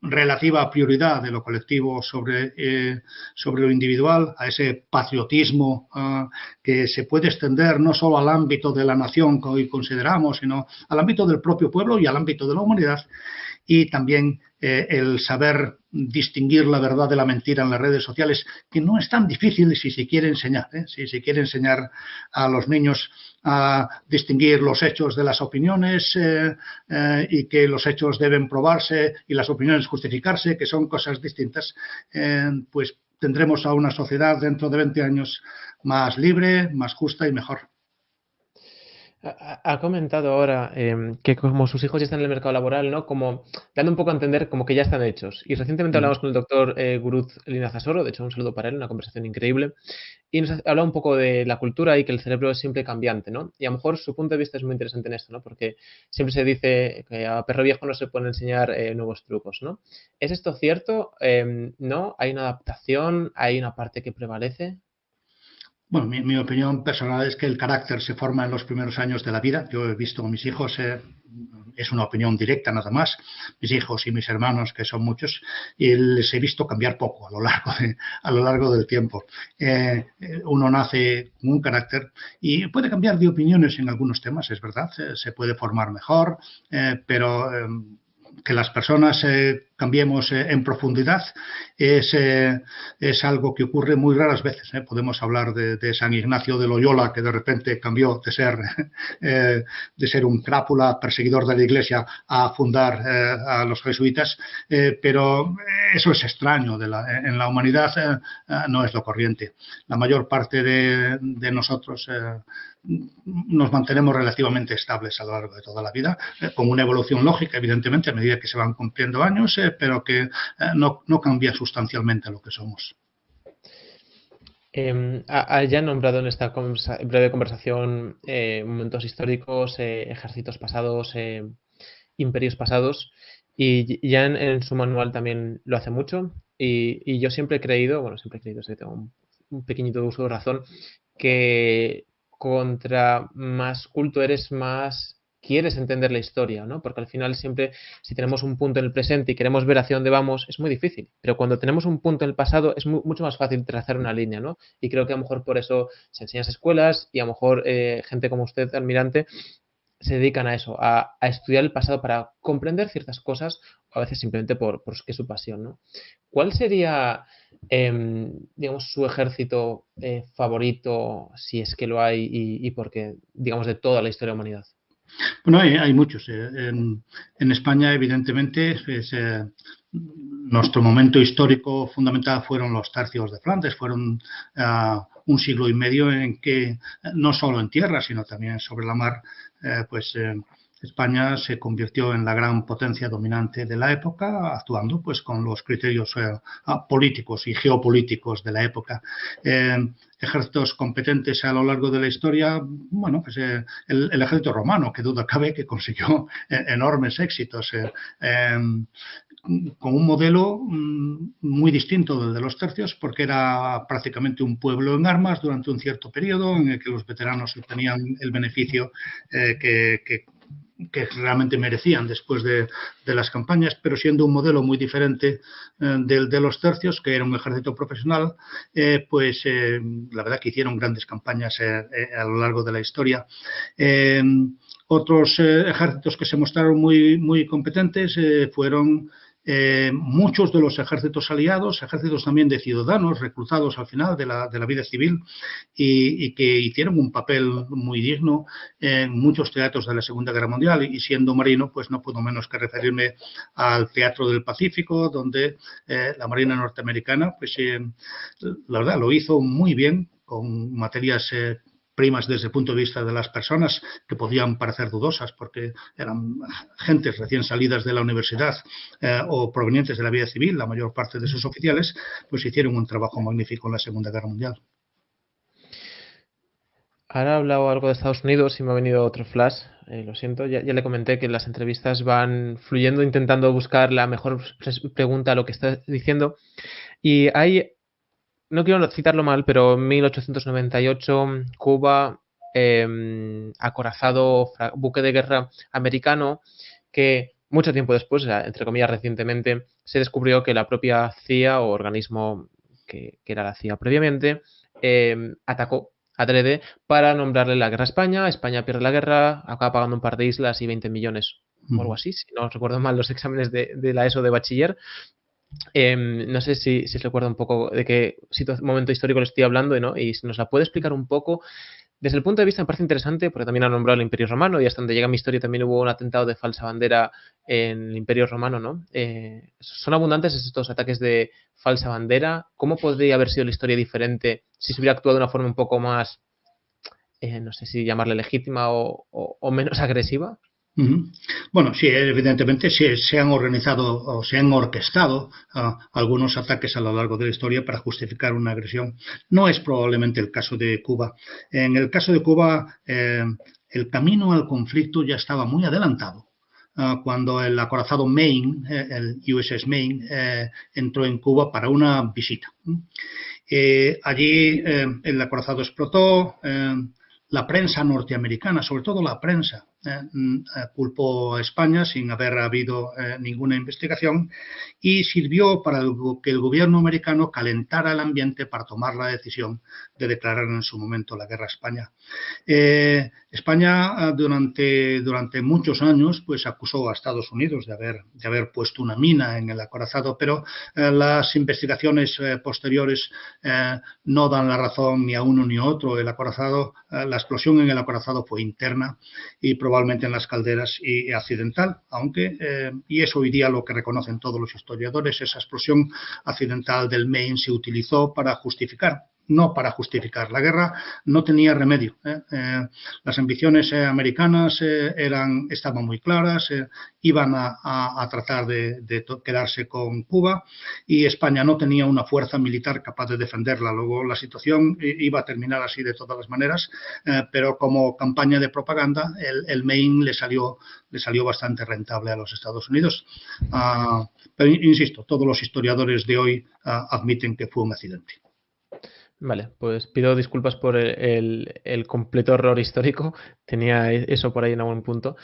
Speaker 1: relativa prioridad de lo colectivo sobre lo individual, a ese patriotismo que se puede extender no solo al ámbito de la nación que hoy consideramos, sino al ámbito del propio pueblo y al ámbito de la humanidad. y también el saber distinguir la verdad de la mentira en las redes sociales, que no es tan difícil si se quiere enseñar, si se quiere enseñar a los niños a distinguir los hechos de las opiniones y que los hechos deben probarse y las opiniones justificarse, que son cosas distintas, pues tendremos a una sociedad dentro de 20 años más libre, más justa y mejor.
Speaker 2: Ha comentado ahora que como sus hijos ya están en el mercado laboral, ¿no? Como dando un poco a entender como que ya están hechos. Y recientemente hablamos con el doctor Guruz Linazasoro, de hecho un saludo para él, una conversación increíble, y nos ha hablado un poco de la cultura y que el cerebro es siempre cambiante, ¿no? Y a lo mejor su punto de vista es muy interesante en esto, ¿no? Porque siempre se dice que a perro viejo no se pueden enseñar nuevos trucos, ¿no? ¿Es esto cierto? ¿No? ¿Hay una adaptación? ¿Hay una parte que prevalece?
Speaker 1: Bueno, mi opinión personal es que el carácter se forma en los primeros años de la vida. Yo he visto a mis hijos, es una opinión directa nada más, mis hijos y mis hermanos, que son muchos, y les he visto cambiar poco a lo largo del tiempo. Uno nace con un carácter y puede cambiar de opiniones en algunos temas, es verdad, se puede formar mejor, pero que las personas cambiemos en profundidad es algo que ocurre muy raras veces. Podemos hablar de San Ignacio de Loyola, que de repente cambió de ser un crápula, perseguidor de la Iglesia, a fundar a los jesuitas, pero eso es extraño. En la humanidad no es lo corriente. La mayor parte de nosotros nos mantenemos relativamente estables a lo largo de toda la vida, con una evolución lógica, evidentemente, a medida que se van cumpliendo años, pero que no cambia sustancialmente lo que somos.
Speaker 2: Ya nombrado en esta breve conversación momentos históricos, ejércitos pasados, imperios pasados, y ya en su manual también lo hace mucho, y yo siempre he creído, sé que tengo un pequeñito uso de razón, que contra más culto eres, más quieres entender la historia, ¿no? Porque al final siempre, si tenemos un punto en el presente y queremos ver hacia dónde vamos, es muy difícil. Pero cuando tenemos un punto en el pasado, es mucho más fácil trazar una línea, ¿no? Y creo que a lo mejor por eso se enseña en escuelas y a lo mejor gente como usted, almirante, se dedican a eso, a estudiar el pasado para comprender ciertas cosas, o a veces simplemente porque es su pasión, ¿no? ¿Cuál sería, digamos, su ejército favorito, si es que lo hay, y por qué, digamos, de toda la historia de la humanidad?
Speaker 1: Bueno, hay muchos. En España, evidentemente, nuestro momento histórico fundamental fueron los tercios de Flandes. Fueron un siglo y medio en que, no solo en tierra, sino también sobre la mar, España se convirtió en la gran potencia dominante de la época, actuando pues con los criterios políticos y geopolíticos de la época. Ejércitos competentes a lo largo de la historia, bueno, pues el ejército romano, que duda cabe que consiguió enormes éxitos, con un modelo muy distinto del de los tercios, porque era prácticamente un pueblo en armas durante un cierto periodo en el que los veteranos obtenían el beneficio que realmente merecían después de las campañas, pero siendo un modelo muy diferente del de los tercios, que era un ejército profesional, la verdad que hicieron grandes campañas a lo largo de la historia. Otros ejércitos que se mostraron muy competentes fueron muchos de los ejércitos aliados, ejércitos también de ciudadanos reclutados al final de la vida civil y que hicieron un papel muy digno en muchos teatros de la Segunda Guerra Mundial, y siendo marino, pues no puedo menos que referirme al Teatro del Pacífico, donde la Marina norteamericana, la verdad, lo hizo muy bien, con materias primas desde el punto de vista de las personas, que podían parecer dudosas porque eran gentes recién salidas de la universidad o provenientes de la vida civil. La mayor parte de sus oficiales pues hicieron un trabajo magnífico en la Segunda Guerra Mundial.
Speaker 2: Ahora he hablado algo de Estados Unidos y me ha venido otro flash. Lo siento, ya le comenté que las entrevistas van fluyendo, intentando buscar la mejor pregunta a lo que está diciendo. Y hay, no quiero citarlo mal, pero en 1898 Cuba, acorazado buque de guerra americano, que mucho tiempo después, entre comillas recientemente, se descubrió que la propia CIA, o organismo que era la CIA previamente, atacó adrede para nombrarle la guerra a España. España pierde la guerra, acaba pagando un par de islas y 20 millones o algo así, si no recuerdo mal los exámenes de la ESO de bachiller. No sé si recuerda un poco de qué momento histórico le estoy hablando, ¿no? Y si nos la puede explicar un poco. Desde el punto de vista me parece interesante, porque también ha nombrado el Imperio Romano y hasta donde llega mi historia también hubo un atentado de falsa bandera en el Imperio Romano, ¿no? ¿Son abundantes estos ataques de falsa bandera? ¿Cómo podría haber sido la historia diferente si se hubiera actuado de una forma un poco más, no sé si llamarle legítima o menos agresiva?
Speaker 1: Bueno, sí, evidentemente se han organizado o se han orquestado algunos ataques a lo largo de la historia para justificar una agresión. No es probablemente el caso de Cuba. En el caso de Cuba, el camino al conflicto ya estaba muy adelantado. Cuando el acorazado Maine, el USS Maine, entró en Cuba para una visita. Allí el acorazado explotó. La prensa norteamericana, sobre todo la prensa, culpó a España sin haber habido ninguna investigación y sirvió para que el gobierno americano calentara el ambiente para tomar la decisión de declarar en su momento la guerra a España. España durante muchos años pues acusó a Estados Unidos de haber puesto una mina en el acorazado, pero las investigaciones posteriores no dan la razón ni a uno ni a otro. El acorazado, la explosión en el acorazado fue interna y probablemente en las calderas y accidental, aunque, y es hoy día lo que reconocen todos los historiadores, esa explosión accidental del Maine se utilizó para justificar. No para justificar. La guerra no tenía remedio. Las ambiciones americanas estaban muy claras, iban a tratar de quedarse con Cuba y España no tenía una fuerza militar capaz de defenderla. Luego la situación iba a terminar así de todas las maneras, pero como campaña de propaganda el Maine le salió bastante rentable a los Estados Unidos. Pero insisto, todos los historiadores de hoy admiten que fue un accidente.
Speaker 2: Vale, pues pido disculpas por el completo error histórico. Tenía eso por ahí en algún punto.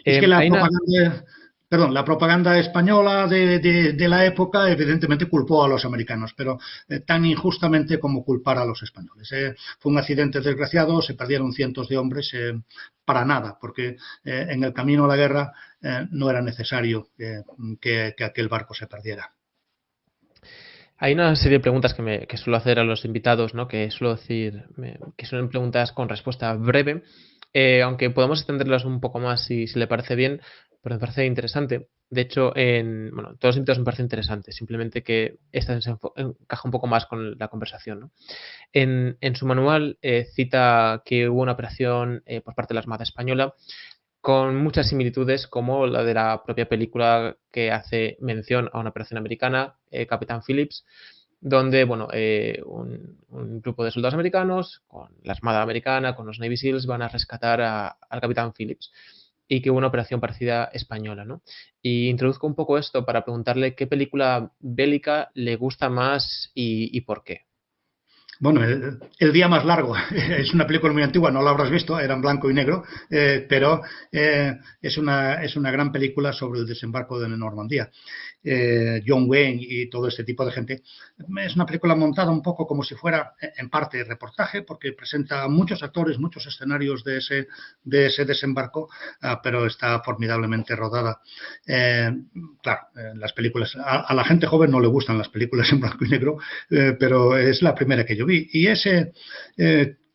Speaker 1: Es que la propaganda española de la época evidentemente culpó a los americanos, pero tan injustamente como culpar a los españoles. Fue un accidente desgraciado, se perdieron cientos de hombres para nada, porque en el camino a la guerra no era necesario que aquel barco se perdiera.
Speaker 2: Hay una serie de preguntas que suelo hacer a los invitados, ¿no? Que suelo decir, que son preguntas con respuesta breve, aunque podemos extenderlas un poco más si le parece bien, pero me parece interesante. De hecho, todos los invitados me parecen interesantes, simplemente que esta se encaja un poco más con la conversación, ¿no? En su manual cita que hubo una operación por parte de la Armada Española con muchas similitudes como la de la propia película que hace mención a una operación americana, Capitán Phillips, donde un grupo de soldados americanos con la Armada Americana, con los Navy SEALs, van a rescatar al Capitán Phillips y que hubo una operación parecida española, ¿no? Y introduzco un poco esto para preguntarle qué película bélica le gusta más y por qué.
Speaker 1: Bueno, el día más largo es una película muy antigua, no la habrás visto, era en blanco y negro, pero es una gran película sobre el desembarco de Normandía. John Wayne y todo este tipo de gente. Es una película montada un poco como si fuera, en parte, reportaje, porque presenta muchos actores, muchos escenarios de ese desembarco, pero está formidablemente rodada. Claro, las películas, a la gente joven no le gustan las películas en blanco y negro, pero es la primera que yo vi. Y ese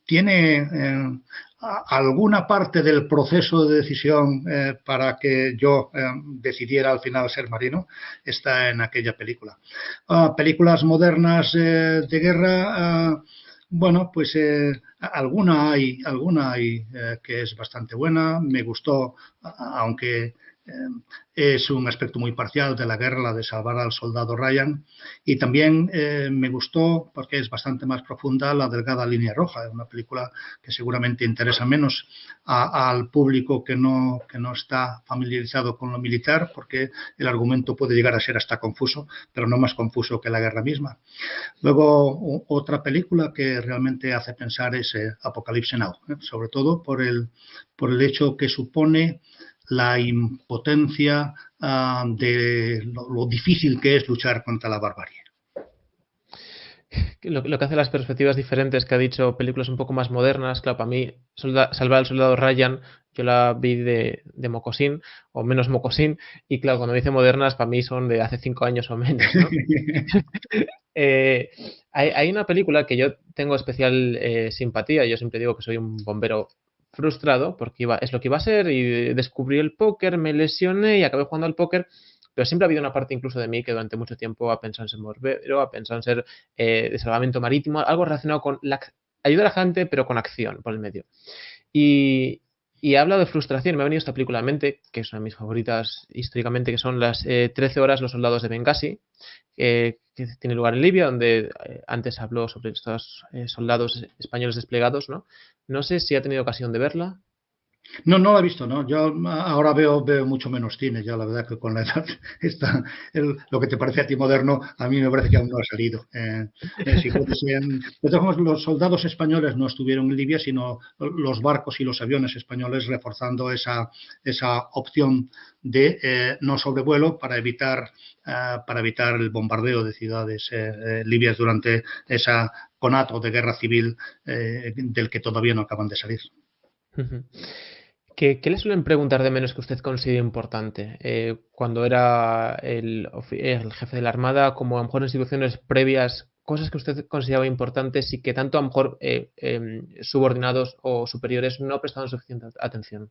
Speaker 1: tiene alguna parte del proceso de decisión para que yo decidiera al final ser marino está en aquella película. Películas modernas de guerra, bueno, pues alguna hay que es bastante buena. Me gustó, aunque es un aspecto muy parcial de la guerra, la de salvar al soldado Ryan, y también me gustó, porque es bastante más profunda, La delgada línea roja, una película que seguramente interesa menos al público que no está familiarizado con lo militar, porque el argumento puede llegar a ser hasta confuso, pero no más confuso que la guerra misma. Luego, otra película que realmente hace pensar es Apocalypse Now, sobre todo por el hecho que supone la impotencia de lo difícil que es luchar contra la barbarie.
Speaker 2: Lo que hace las perspectivas diferentes que ha dicho, películas un poco más modernas, claro, para mí Salvar al soldado Ryan Yo la vi de mocosín o menos mocosín y claro, cuando me dice modernas para mí son de hace 5 años o menos, ¿no? Eh, hay una película que yo tengo especial simpatía. Yo siempre digo que soy un bombero frustrado porque es lo que iba a ser y descubrí el póker, me lesioné y acabé jugando al póker. Pero siempre ha habido una parte incluso de mí que durante mucho tiempo ha pensado en ser bombero, ha pensado en ser de salvamento marítimo, algo relacionado con ayuda a la gente, pero con acción por el medio. Y, y he hablado de frustración. Me ha venido esta película a la mente, que es una de mis favoritas históricamente, que son las 13 horas, los soldados de Benghazi, que tiene lugar en Libia, donde antes habló sobre estos soldados españoles desplegados, ¿no? No sé si ha tenido ocasión de verla.
Speaker 1: No, no la he visto, ¿no? Yo ahora veo mucho menos cine, ya la verdad que con la edad lo que te parece a ti moderno, a mí me parece que aún no ha salido. Si de todos modos, los soldados españoles no estuvieron en Libia, sino los barcos y los aviones españoles reforzando esa opción de no sobrevuelo para evitar el bombardeo de ciudades libias durante ese conato de guerra civil del que todavía no acaban de salir.
Speaker 2: ¿Qué le suelen preguntar de menos que usted considere importante? Cuando era el jefe de la Armada, como a lo mejor en instituciones previas, cosas que usted consideraba importantes y que tanto a lo mejor subordinados o superiores no prestaban suficiente atención.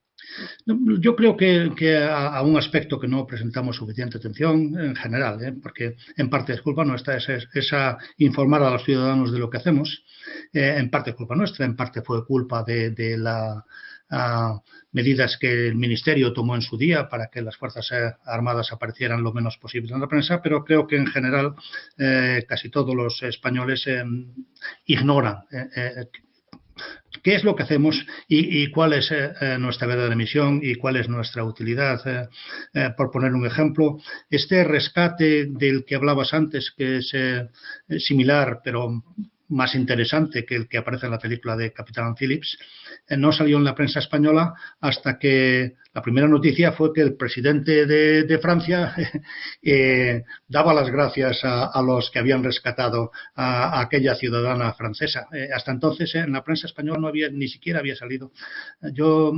Speaker 1: Yo creo que a un aspecto que no presentamos suficiente atención en general, porque en parte es culpa nuestra, esa informar a los ciudadanos de lo que hacemos, en parte es culpa nuestra, en parte fue culpa de la medidas que el Ministerio tomó en su día para que las Fuerzas Armadas aparecieran lo menos posible en la prensa, pero creo que en general casi todos los españoles ignoran qué es lo que hacemos y cuál es nuestra verdadera misión y cuál es nuestra utilidad. Por poner un ejemplo, este rescate del que hablabas antes, que es similar, pero más interesante que el que aparece en la película de Capitán Phillips, no salió en la prensa española hasta que la primera noticia fue que el presidente de Francia daba las gracias a los que habían rescatado a aquella ciudadana francesa. Hasta entonces en la prensa española ni siquiera había salido. Yo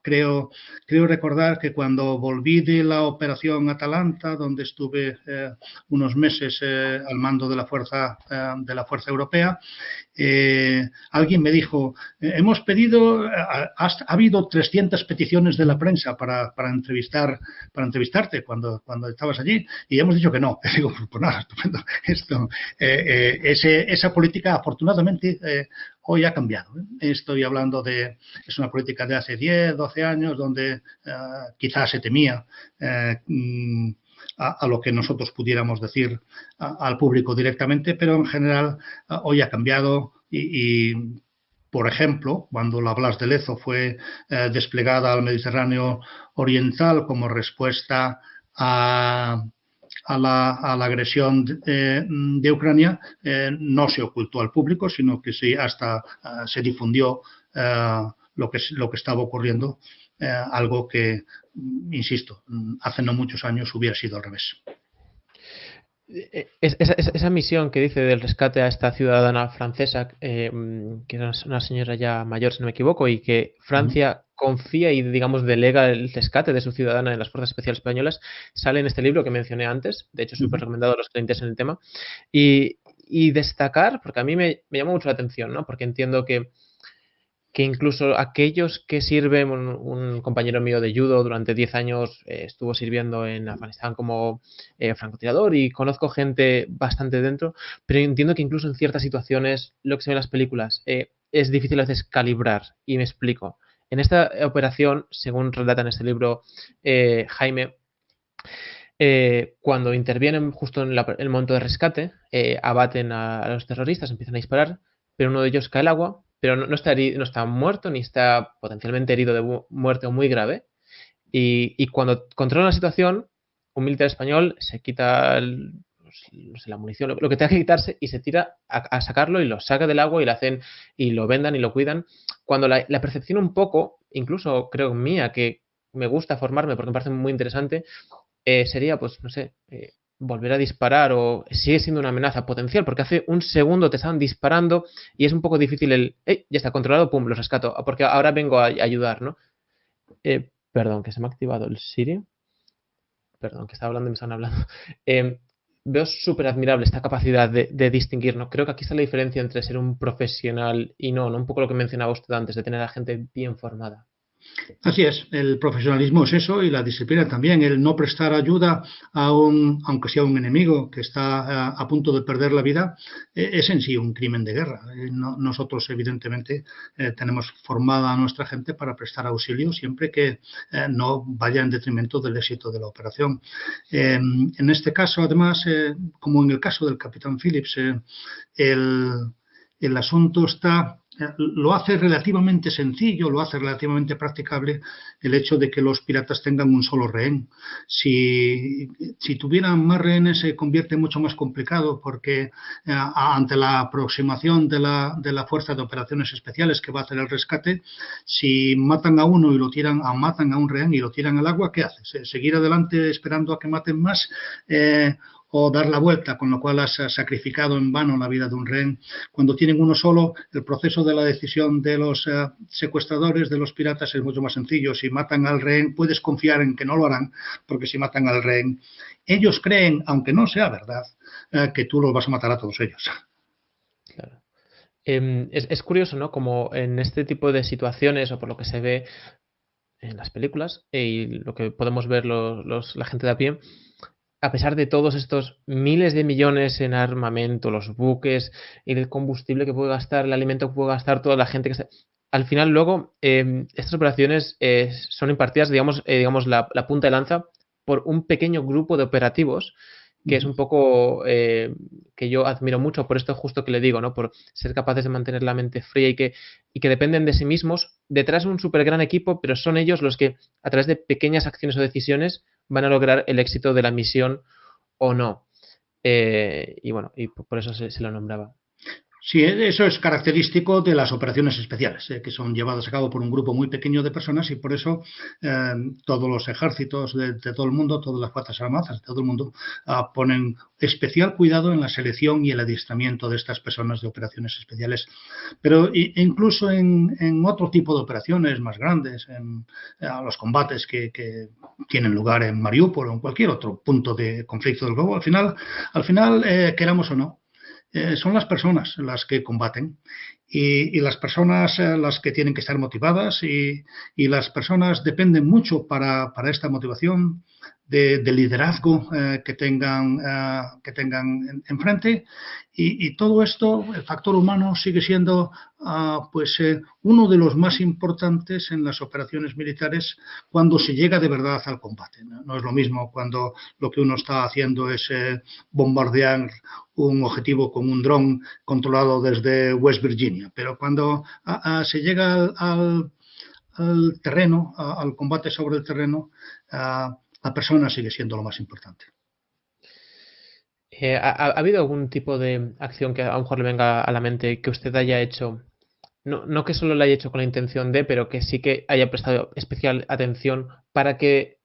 Speaker 1: creo recordar que cuando volví de la operación Atalanta, donde estuve unos meses al mando de la fuerza europea, alguien me dijo, hemos pedido, ha habido 300 peticiones de la prensa para entrevistarte cuando estabas allí y hemos dicho que no. Y digo, pues nada, estupendo. Esa política afortunadamente hoy ha cambiado. Estoy hablando es una política de hace 10, 12 años donde quizás se temía a lo que nosotros pudiéramos decir al público directamente, pero en general hoy ha cambiado y por ejemplo, cuando la Blas de Lezo fue desplegada al Mediterráneo Oriental como respuesta a la agresión de Ucrania, no se ocultó al público, sino que sí hasta se difundió lo que estaba ocurriendo, algo que, insisto, hace no muchos años hubiera sido al revés.
Speaker 2: Esa misión que dice del rescate a esta ciudadana francesa, que era una señora ya mayor, si no me equivoco, y que Francia confía y, digamos, delega el rescate de su ciudadana en las Fuerzas Especiales Españolas, sale en este libro que mencioné antes, de hecho súper recomendado a los que les interesen el tema, y destacar, porque a mí me llama mucho la atención, ¿no? Porque entiendo que incluso aquellos que sirven, un compañero mío de judo durante 10 años estuvo sirviendo en Afganistán como francotirador y conozco gente bastante dentro, pero entiendo que incluso en ciertas situaciones, lo que se ve en las películas, es difícil a veces calibrar, y me explico. En esta operación, según relata en este libro Jaime, cuando intervienen justo en el momento de rescate, abaten a los terroristas, empiezan a disparar, pero uno de ellos cae al agua, pero no está muerto ni está potencialmente herido de muerte muy grave. Y cuando controla la situación, un militar español se quita la munición, lo que tenga que quitarse, y se tira a sacarlo y lo saca del agua y lo hacen y lo vendan y lo cuidan. Cuando la percepción un poco, incluso creo mía, que me gusta formarme porque me parece muy interesante, sería, pues, no sé, volver a disparar, o sigue siendo una amenaza potencial porque hace un segundo te estaban disparando y es un poco difícil ya está controlado, pum, lo rescato, porque ahora vengo a ayudar, ¿no? Perdón, que se me ha activado el Siri. Perdón, que estaba hablando y me están hablando. Veo súper admirable esta capacidad de distinguir, ¿no? Creo que aquí está la diferencia entre ser un profesional y no, ¿no? Un poco lo que mencionaba usted antes, de tener a gente bien formada.
Speaker 1: Así es, el profesionalismo es eso y la disciplina también, el no prestar ayuda aunque sea un enemigo que está a punto de perder la vida, es en sí un crimen de guerra. Nosotros, evidentemente, tenemos formada a nuestra gente para prestar auxilio siempre que no vaya en detrimento del éxito de la operación. En este caso, además, como en el caso del capitán Phillips, el asunto lo hace relativamente sencillo, lo hace relativamente practicable el hecho de que los piratas tengan un solo rehén. Si tuvieran más rehenes se convierte mucho más complicado porque ante la aproximación de la Fuerza de Operaciones Especiales que va a hacer el rescate, si matan a uno y matan a un rehén y lo tiran al agua, ¿qué haces? ¿Seguir adelante esperando a que maten más? O dar la vuelta, con lo cual has sacrificado en vano la vida de un rehén. Cuando tienen uno solo, el proceso de la decisión de los secuestradores, de los piratas, es mucho más sencillo. Si matan al rehén, puedes confiar en que no lo harán, porque si matan al rehén, ellos creen, aunque no sea verdad, que tú los vas a matar a todos ellos.
Speaker 2: Claro. Es curioso, ¿no? Como en este tipo de situaciones, o por lo que se ve en las películas, y lo que podemos ver la gente de a pie, a pesar de todos estos miles de millones en armamento, los buques y el combustible que puede gastar, el alimento que puede gastar toda la gente que está... Al final, luego, estas operaciones son impartidas, digamos la punta de lanza por un pequeño grupo de operativos que es un poco que yo admiro mucho por esto justo que le digo, ¿no? Por ser capaces de mantener la mente fría y que dependen de sí mismos detrás de un súper gran equipo, pero son ellos los que a través de pequeñas acciones o decisiones van a lograr el éxito de la misión o no. Y bueno, y por eso se lo nombraba.
Speaker 1: Sí, eso es característico de las operaciones especiales, que son llevadas a cabo por un grupo muy pequeño de personas y por eso todos los ejércitos de todo el mundo, todas las fuerzas armadas de todo el mundo ponen especial cuidado en la selección y el adiestramiento de estas personas de operaciones especiales. Pero incluso en otro tipo de operaciones más grandes, en los combates que tienen lugar en Mariupol o en cualquier otro punto de conflicto del globo, al final queramos o no, son las personas las que combaten y las personas las que tienen que estar motivadas y las personas dependen mucho para esta motivación de liderazgo que tengan enfrente y todo esto, el factor humano sigue siendo uno de los más importantes en las operaciones militares cuando se llega de verdad al combate. No es lo mismo cuando lo que uno está haciendo es bombardear un objetivo con un dron controlado desde West Virginia, pero cuando se llega al terreno, al combate sobre el terreno, la persona sigue siendo lo más importante.
Speaker 2: ¿Ha habido algún tipo de acción que a lo mejor le venga a la mente que usted haya hecho? No que solo la haya hecho con la intención de, pero que sí que haya prestado especial atención para que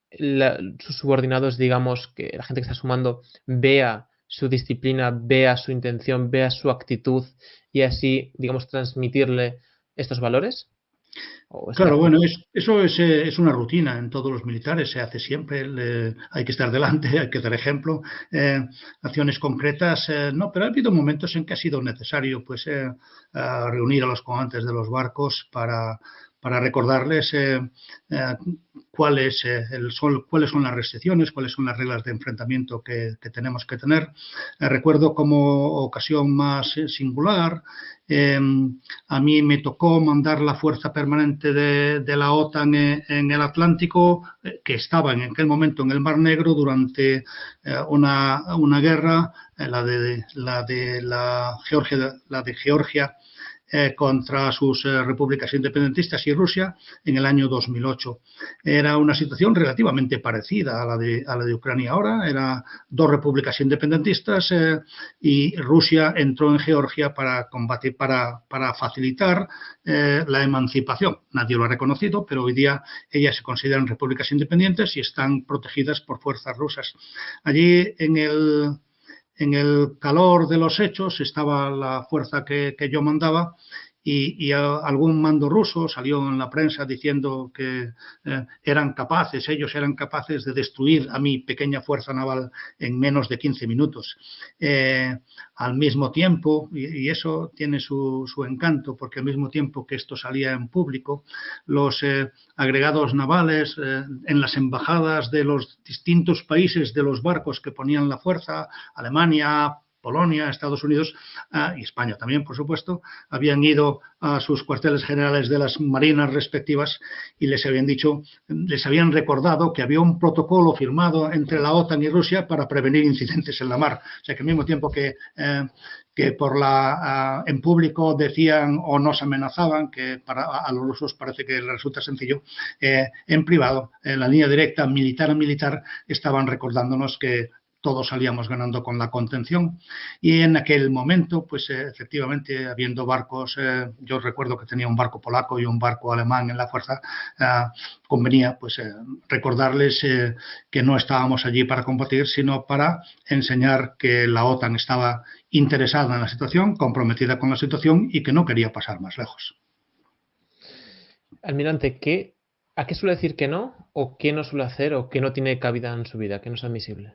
Speaker 2: sus subordinados, digamos, que la gente que está sumando, vea su disciplina, vea su intención, vea su actitud y así, digamos, transmitirle estos valores?
Speaker 1: Claro, bueno, eso es una rutina en todos los militares, se hace siempre, hay que estar delante, hay que dar ejemplo, acciones concretas, no, pero ha habido momentos en que ha sido necesario pues reunir a los comandantes de los barcos para recordarles cuáles son las restricciones, cuáles son las reglas de enfrentamiento que tenemos que tener. Recuerdo como ocasión más singular, a mí me tocó mandar la fuerza permanente de la OTAN en el Atlántico, que estaba en aquel momento en el Mar Negro durante una guerra, la de Georgia, contra sus repúblicas independentistas y Rusia en el año 2008. Era una situación relativamente parecida a la de Ucrania ahora. Eran dos repúblicas independentistas y Rusia entró en Georgia para combatir, para facilitar la emancipación. Nadie lo ha reconocido, pero hoy día ellas se consideran repúblicas independientes y están protegidas por fuerzas rusas. Allí en el calor de los hechos estaba la fuerza que yo mandaba y algún mando ruso salió en la prensa diciendo que ellos eran capaces de destruir a mi pequeña fuerza naval en menos de 15 minutos. Al mismo tiempo, y eso tiene su encanto, porque al mismo tiempo que esto salía en público, los agregados navales en las embajadas de los distintos países de los barcos que ponían la fuerza, Alemania, Polonia, Estados Unidos y España también, por supuesto, habían ido a sus cuarteles generales de las marinas respectivas y les habían recordado que había un protocolo firmado entre la OTAN y Rusia para prevenir incidentes en la mar. O sea que al mismo tiempo que en público decían o nos amenazaban, que a los rusos parece que les resulta sencillo, en privado, en la línea directa militar a militar, estaban recordándonos que todos salíamos ganando con la contención y en aquel momento, pues efectivamente, habiendo barcos, yo recuerdo que tenía un barco polaco y un barco alemán en la fuerza, convenía pues recordarles que no estábamos allí para combatir, sino para enseñar que la OTAN estaba interesada en la situación, comprometida con la situación y que no quería pasar más lejos.
Speaker 2: Almirante, ¿a qué suele decir que no? ¿O qué no suele hacer? ¿O qué no tiene cabida en su vida? ¿Qué no es admisible?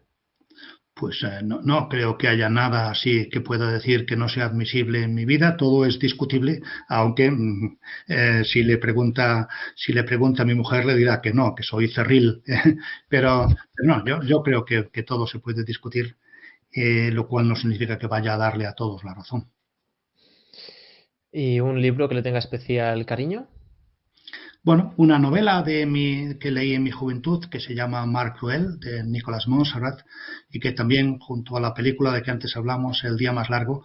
Speaker 1: Pues no creo que haya nada así que pueda decir que no sea admisible en mi vida. Todo es discutible, aunque si le pregunta a mi mujer le dirá que no, que soy cerril. Pero no, yo creo que todo se puede discutir, lo cual no significa que vaya a darle a todos la razón.
Speaker 2: ¿Y un libro que le tenga especial cariño?
Speaker 1: Bueno, una novela que leí en mi juventud que se llama Mar Cruel, de Nicolas Monsarrat, y que también, junto a la película de que antes hablamos, El día más largo,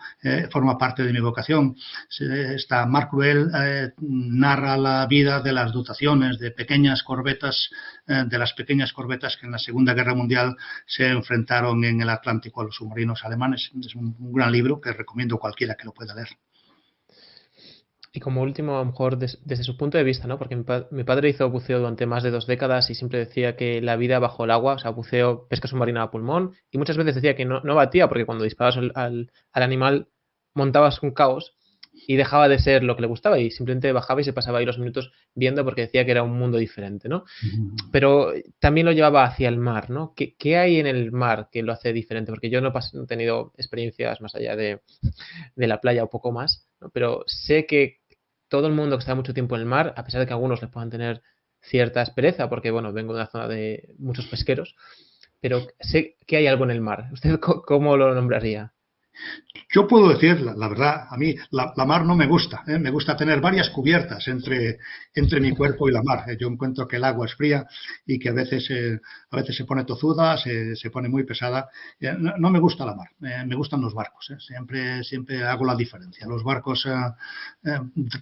Speaker 1: forma parte de mi vocación. Esta Mar Cruel narra la vida de las dotaciones de pequeñas corbetas, de las pequeñas corbetas que en la Segunda Guerra Mundial se enfrentaron en el Atlántico a los submarinos alemanes. Es un gran libro que recomiendo a cualquiera que lo pueda leer.
Speaker 2: Y como último, a lo mejor desde su punto de vista, ¿no? Porque mi padre hizo buceo durante más de 2 décadas y siempre decía que la vida bajo el agua, o sea, buceo, pesca submarina a pulmón, y muchas veces decía que no batía porque cuando disparabas al animal montabas un caos y dejaba de ser lo que le gustaba y simplemente bajaba y se pasaba ahí los minutos viendo porque decía que era un mundo diferente, ¿no? Pero también lo llevaba hacia el mar, ¿no? ¿Qué hay en el mar que lo hace diferente? Porque yo no he tenido experiencias más allá de la playa o poco más, ¿no? Pero sé que todo el mundo que está mucho tiempo en el mar, a pesar de que algunos les puedan tener cierta aspereza, porque bueno, vengo de una zona de muchos pesqueros, pero sé que hay algo en el mar. ¿Usted cómo lo nombraría?
Speaker 1: Yo puedo decir, la verdad, a mí la mar no me gusta. Me gusta tener varias cubiertas entre mi cuerpo y la mar. Yo encuentro que el agua es fría y que a veces se pone tozuda, se pone muy pesada. No me gusta la mar, me gustan los barcos. Siempre hago la diferencia. Los barcos,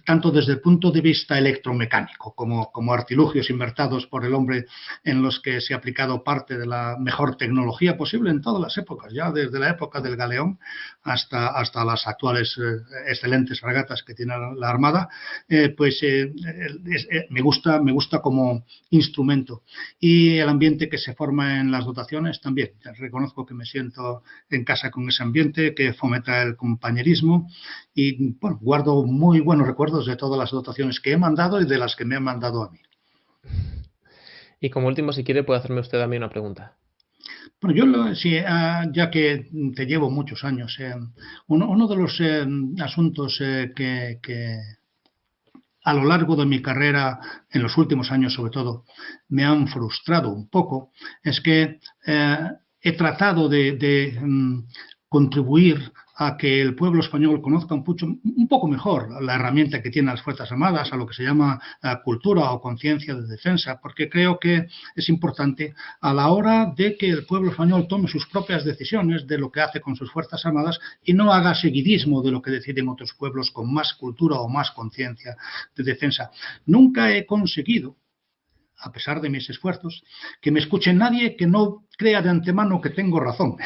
Speaker 1: tanto desde el punto de vista electromecánico como artilugios inventados por el hombre en los que se ha aplicado parte de la mejor tecnología posible en todas las épocas, ya desde la época del galeón hasta las actuales excelentes fragatas que tiene la Armada, me gusta como instrumento. Y el ambiente que se forma en las dotaciones también. Reconozco que me siento en casa con ese ambiente que fomenta el compañerismo y bueno, guardo muy buenos recuerdos de todas las dotaciones que he mandado y de las que me han mandado a mí.
Speaker 2: Y como último, si quiere, puede hacerme usted a mí una pregunta.
Speaker 1: Bueno, sí, ya que te llevo muchos años, uno de los asuntos que a lo largo de mi carrera, en los últimos años sobre todo, me han frustrado un poco, es que he tratado de contribuir a que el pueblo español conozca un poco mejor la herramienta que tienen las Fuerzas Armadas, a lo que se llama cultura o conciencia de defensa, porque creo que es importante a la hora de que el pueblo español tome sus propias decisiones de lo que hace con sus Fuerzas Armadas y no haga seguidismo de lo que deciden otros pueblos con más cultura o más conciencia de defensa. Nunca he conseguido, a pesar de mis esfuerzos, que me escuche nadie que no crea de antemano que tengo razón.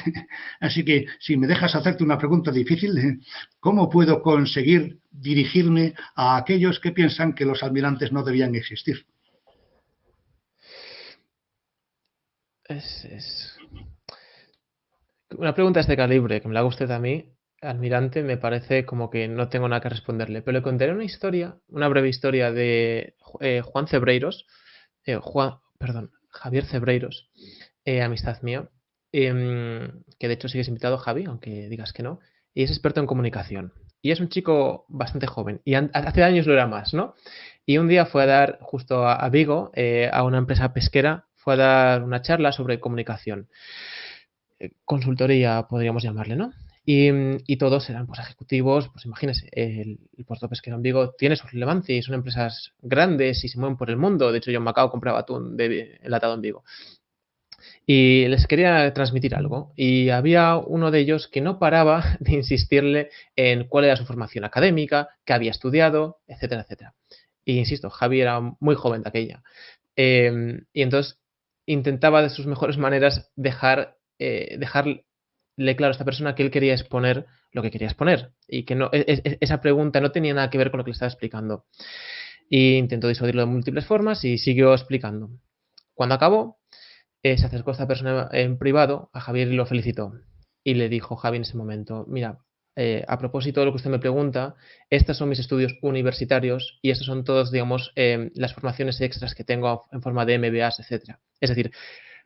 Speaker 1: Así que, si me dejas hacerte una pregunta difícil, ¿cómo puedo conseguir dirigirme a aquellos que piensan que los almirantes no debían existir?
Speaker 2: Es una pregunta de este calibre, que me la haga usted a mí. almirante, me parece como que no tengo nada que responderle. Pero le contaré una historia, una breve historia de Juan Cebreiros, perdón, Javier Cebreiros, amistad mía, que de hecho sigues invitado, Javi, aunque digas que no, y es experto en comunicación. Y es un chico bastante joven, y hace años lo era más, ¿no? Y un día fue a dar justo a Vigo, a una empresa pesquera, fue a dar una charla sobre comunicación. Consultoría, podríamos llamarle, ¿no? Y todos eran pues ejecutivos, pues imagínense, el puerto pesquero en Vigo tiene su relevancia y son empresas grandes y se mueven por el mundo. De hecho, yo en Macao compraba atún enlatado en Vigo. Y les quería transmitir algo. Y había uno de ellos que no paraba de insistirle en cuál era su formación académica, qué había estudiado, etcétera, etcétera. Y insisto, Javi era muy joven de aquella. Y entonces intentaba de sus mejores maneras dejarle claro a esta persona que él quería exponer lo que quería exponer y que no, esa pregunta no tenía nada que ver con lo que le estaba explicando. Y intentó disuadirlo de múltiples formas y siguió explicando. Cuando acabó, se acercó esta persona en privado a Javier y lo felicitó. Y le dijo Javi en ese momento, mira, a propósito de lo que usted me pregunta, estos son mis estudios universitarios y estos son todos, digamos, las formaciones extras que tengo en forma de MBAs, etcétera. Es decir,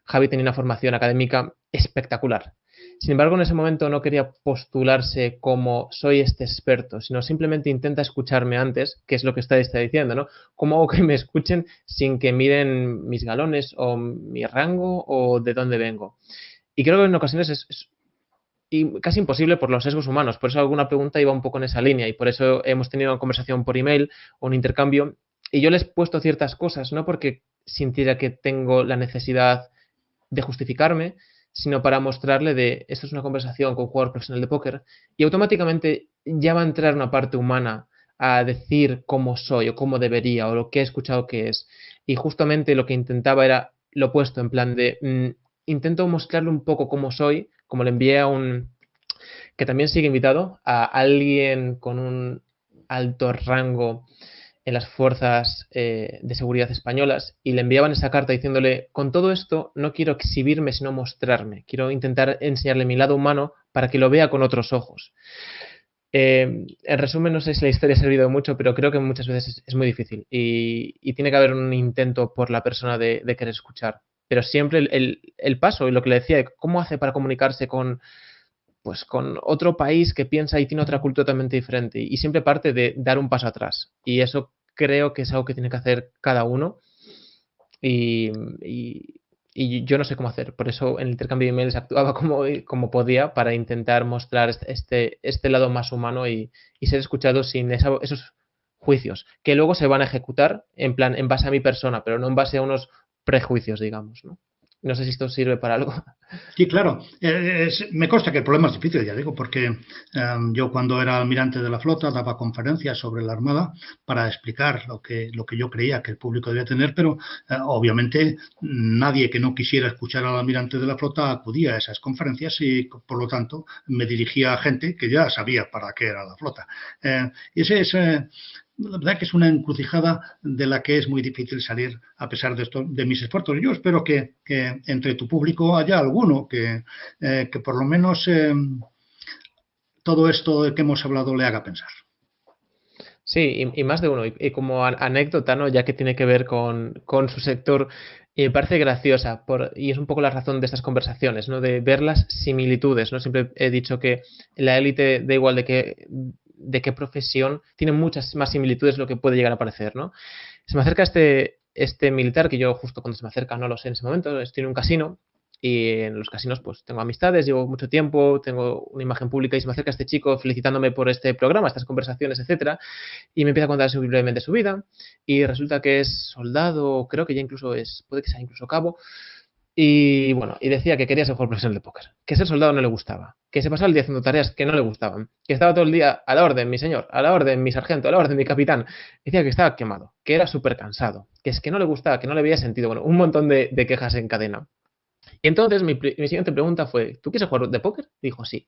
Speaker 2: Javi tenía una formación académica espectacular. Sin embargo, en ese momento no quería postularse como soy este experto, sino simplemente intenta escucharme antes, que es lo que está diciendo, ¿no? ¿Cómo hago que me escuchen sin que miren mis galones o mi rango o de dónde vengo? Y creo que en ocasiones es casi imposible por los sesgos humanos. Por eso alguna pregunta iba un poco en esa línea y por eso hemos tenido una conversación por email o un intercambio y yo les he puesto ciertas cosas, no porque sintiera que tengo la necesidad de justificarme, sino para mostrarle de esto es una conversación con un jugador profesional de póker y automáticamente ya va a entrar una parte humana a decir cómo soy o cómo debería o lo que he escuchado que es. Y justamente lo que intentaba era lo opuesto, en plan de intento mostrarle un poco cómo soy, como le envié a un que también sigue invitado, a alguien con un alto rango en las fuerzas de seguridad españolas y le enviaban esa carta diciéndole, con todo esto no quiero exhibirme sino mostrarme, quiero intentar enseñarle mi lado humano para que lo vea con otros ojos. En resumen, no sé si la historia ha servido mucho, pero creo que muchas veces es muy difícil y tiene que haber un intento por la persona de querer escuchar. Pero siempre el paso y lo que le decía, cómo hace para comunicarse pues con otro país que piensa y tiene otra cultura totalmente diferente. Y siempre parte de dar un paso atrás. Y eso creo que es algo que tiene que hacer cada uno. Y, y yo no sé cómo hacer. Por eso en el intercambio de emails actuaba como podía para intentar mostrar este lado más humano y ser escuchado sin esos juicios, que luego se van a ejecutar en plan en base a mi persona, pero no en base a unos prejuicios, digamos, ¿no? No sé si esto sirve para algo.
Speaker 1: Sí, claro. Me consta que el problema es difícil, ya digo, porque yo cuando era almirante de la flota daba conferencias sobre la Armada para explicar lo que yo creía que el público debía tener, pero obviamente nadie que no quisiera escuchar al almirante de la flota acudía a esas conferencias y por lo tanto me dirigía a gente que ya sabía para qué era la flota. Ese es la verdad que es una encrucijada de la que es muy difícil salir a pesar de mis esfuerzos. Yo espero que entre tu público haya alguno que por lo menos todo esto de que hemos hablado le haga pensar.
Speaker 2: Sí, y más de uno. Y como anécdota, ¿no? Ya que tiene que ver con su sector, y me parece graciosa, y es un poco la razón de estas conversaciones, ¿no? De ver las similitudes, ¿no? Siempre he dicho que la élite, da igual de qué profesión, tiene muchas más similitudes de lo que puede llegar a parecer, ¿no? Se me acerca este militar, que yo justo cuando se me acerca no lo sé en ese momento, estoy en un casino, y en los casinos pues tengo amistades, llevo mucho tiempo, tengo una imagen pública y se me acerca este chico felicitándome por este programa, estas conversaciones, etcétera, y me empieza a contar brevemente su vida y resulta que es soldado, creo que ya incluso puede que sea incluso cabo, y bueno, y decía que quería ser jugador profesional de póker, que ser soldado no le gustaba, que se pasaba el día haciendo tareas que no le gustaban, que estaba todo el día a la orden, mi señor, a la orden, mi sargento, a la orden, mi capitán. Decía que estaba quemado, que era súper cansado, que es que no le gustaba, que no le veía sentido, bueno, un montón de quejas en cadena. Y entonces mi siguiente pregunta fue, ¿tú quieres jugar de póker? Dijo, sí.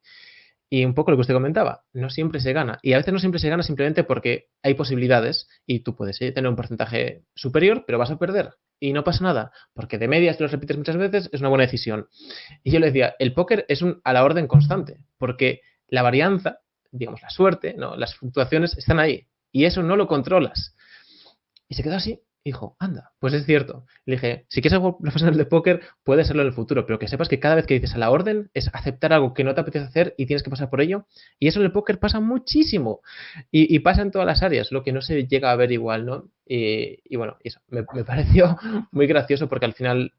Speaker 2: Y un poco lo que usted comentaba, no siempre se gana. Y a veces no siempre se gana simplemente porque hay posibilidades y tú puedes tener un porcentaje superior, pero vas a perder. Y no pasa nada, porque de media, si lo repites muchas veces, es una buena decisión. Y yo le decía, el póker es a la orden constante, porque la varianza, digamos, la suerte, ¿no? Las fluctuaciones están ahí y eso no lo controlas. Y se quedó así y dijo, anda, pues es cierto. Le dije, si quieres ser profesional de póker, puedes serlo en el futuro, pero que sepas que cada vez que dices a la orden es aceptar algo que no te apetece hacer y tienes que pasar por ello. Y eso en el póker pasa muchísimo. Y pasa en todas las áreas, lo que no se llega a ver igual, ¿no? Y bueno, eso me pareció muy gracioso porque al final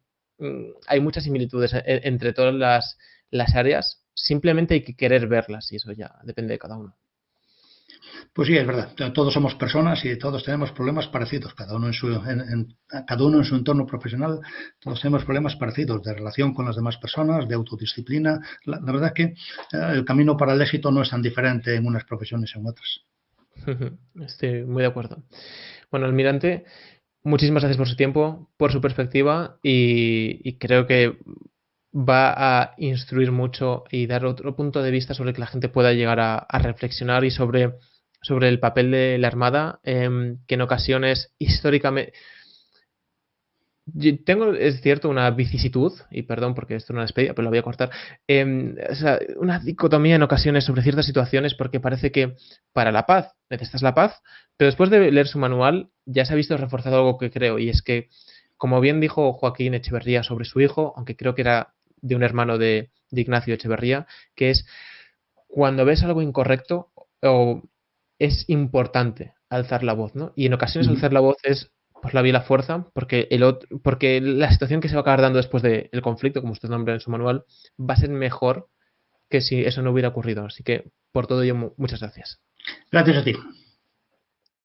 Speaker 2: hay muchas similitudes entre todas las áreas. Simplemente hay que querer verlas y eso ya depende de cada uno.
Speaker 1: Pues sí, es verdad. Todos somos personas y todos tenemos problemas parecidos. Cada uno en su entorno profesional, todos tenemos problemas parecidos de relación con las demás personas, de autodisciplina. La verdad es que el camino para el éxito no es tan diferente en unas profesiones y en otras.
Speaker 2: Estoy muy de acuerdo. Bueno, Almirante, muchísimas gracias por su tiempo, por su perspectiva y creo que va a instruir mucho y dar otro punto de vista sobre que la gente pueda llegar a reflexionar y sobre el papel de la Armada, que en ocasiones históricamente... Tengo, es cierto, una vicisitud, y perdón porque esto no es despedida, pero lo voy a cortar, o sea, una dicotomía en ocasiones sobre ciertas situaciones porque parece que para la paz necesitas la paz, pero después de leer su manual ya se ha visto reforzado algo que creo, y es que, como bien dijo Joaquín Echeverría sobre su hijo, aunque creo que era de un hermano de Ignacio Echeverría, que es cuando ves algo incorrecto o es importante alzar la voz, ¿no? Y en ocasiones alzar la voz es pues la vía y la fuerza, porque porque la situación que se va a acabar dando después del conflicto, como usted nombra en su manual, va a ser mejor que si eso no hubiera ocurrido. Así que por todo ello, muchas gracias.
Speaker 1: Gracias a ti.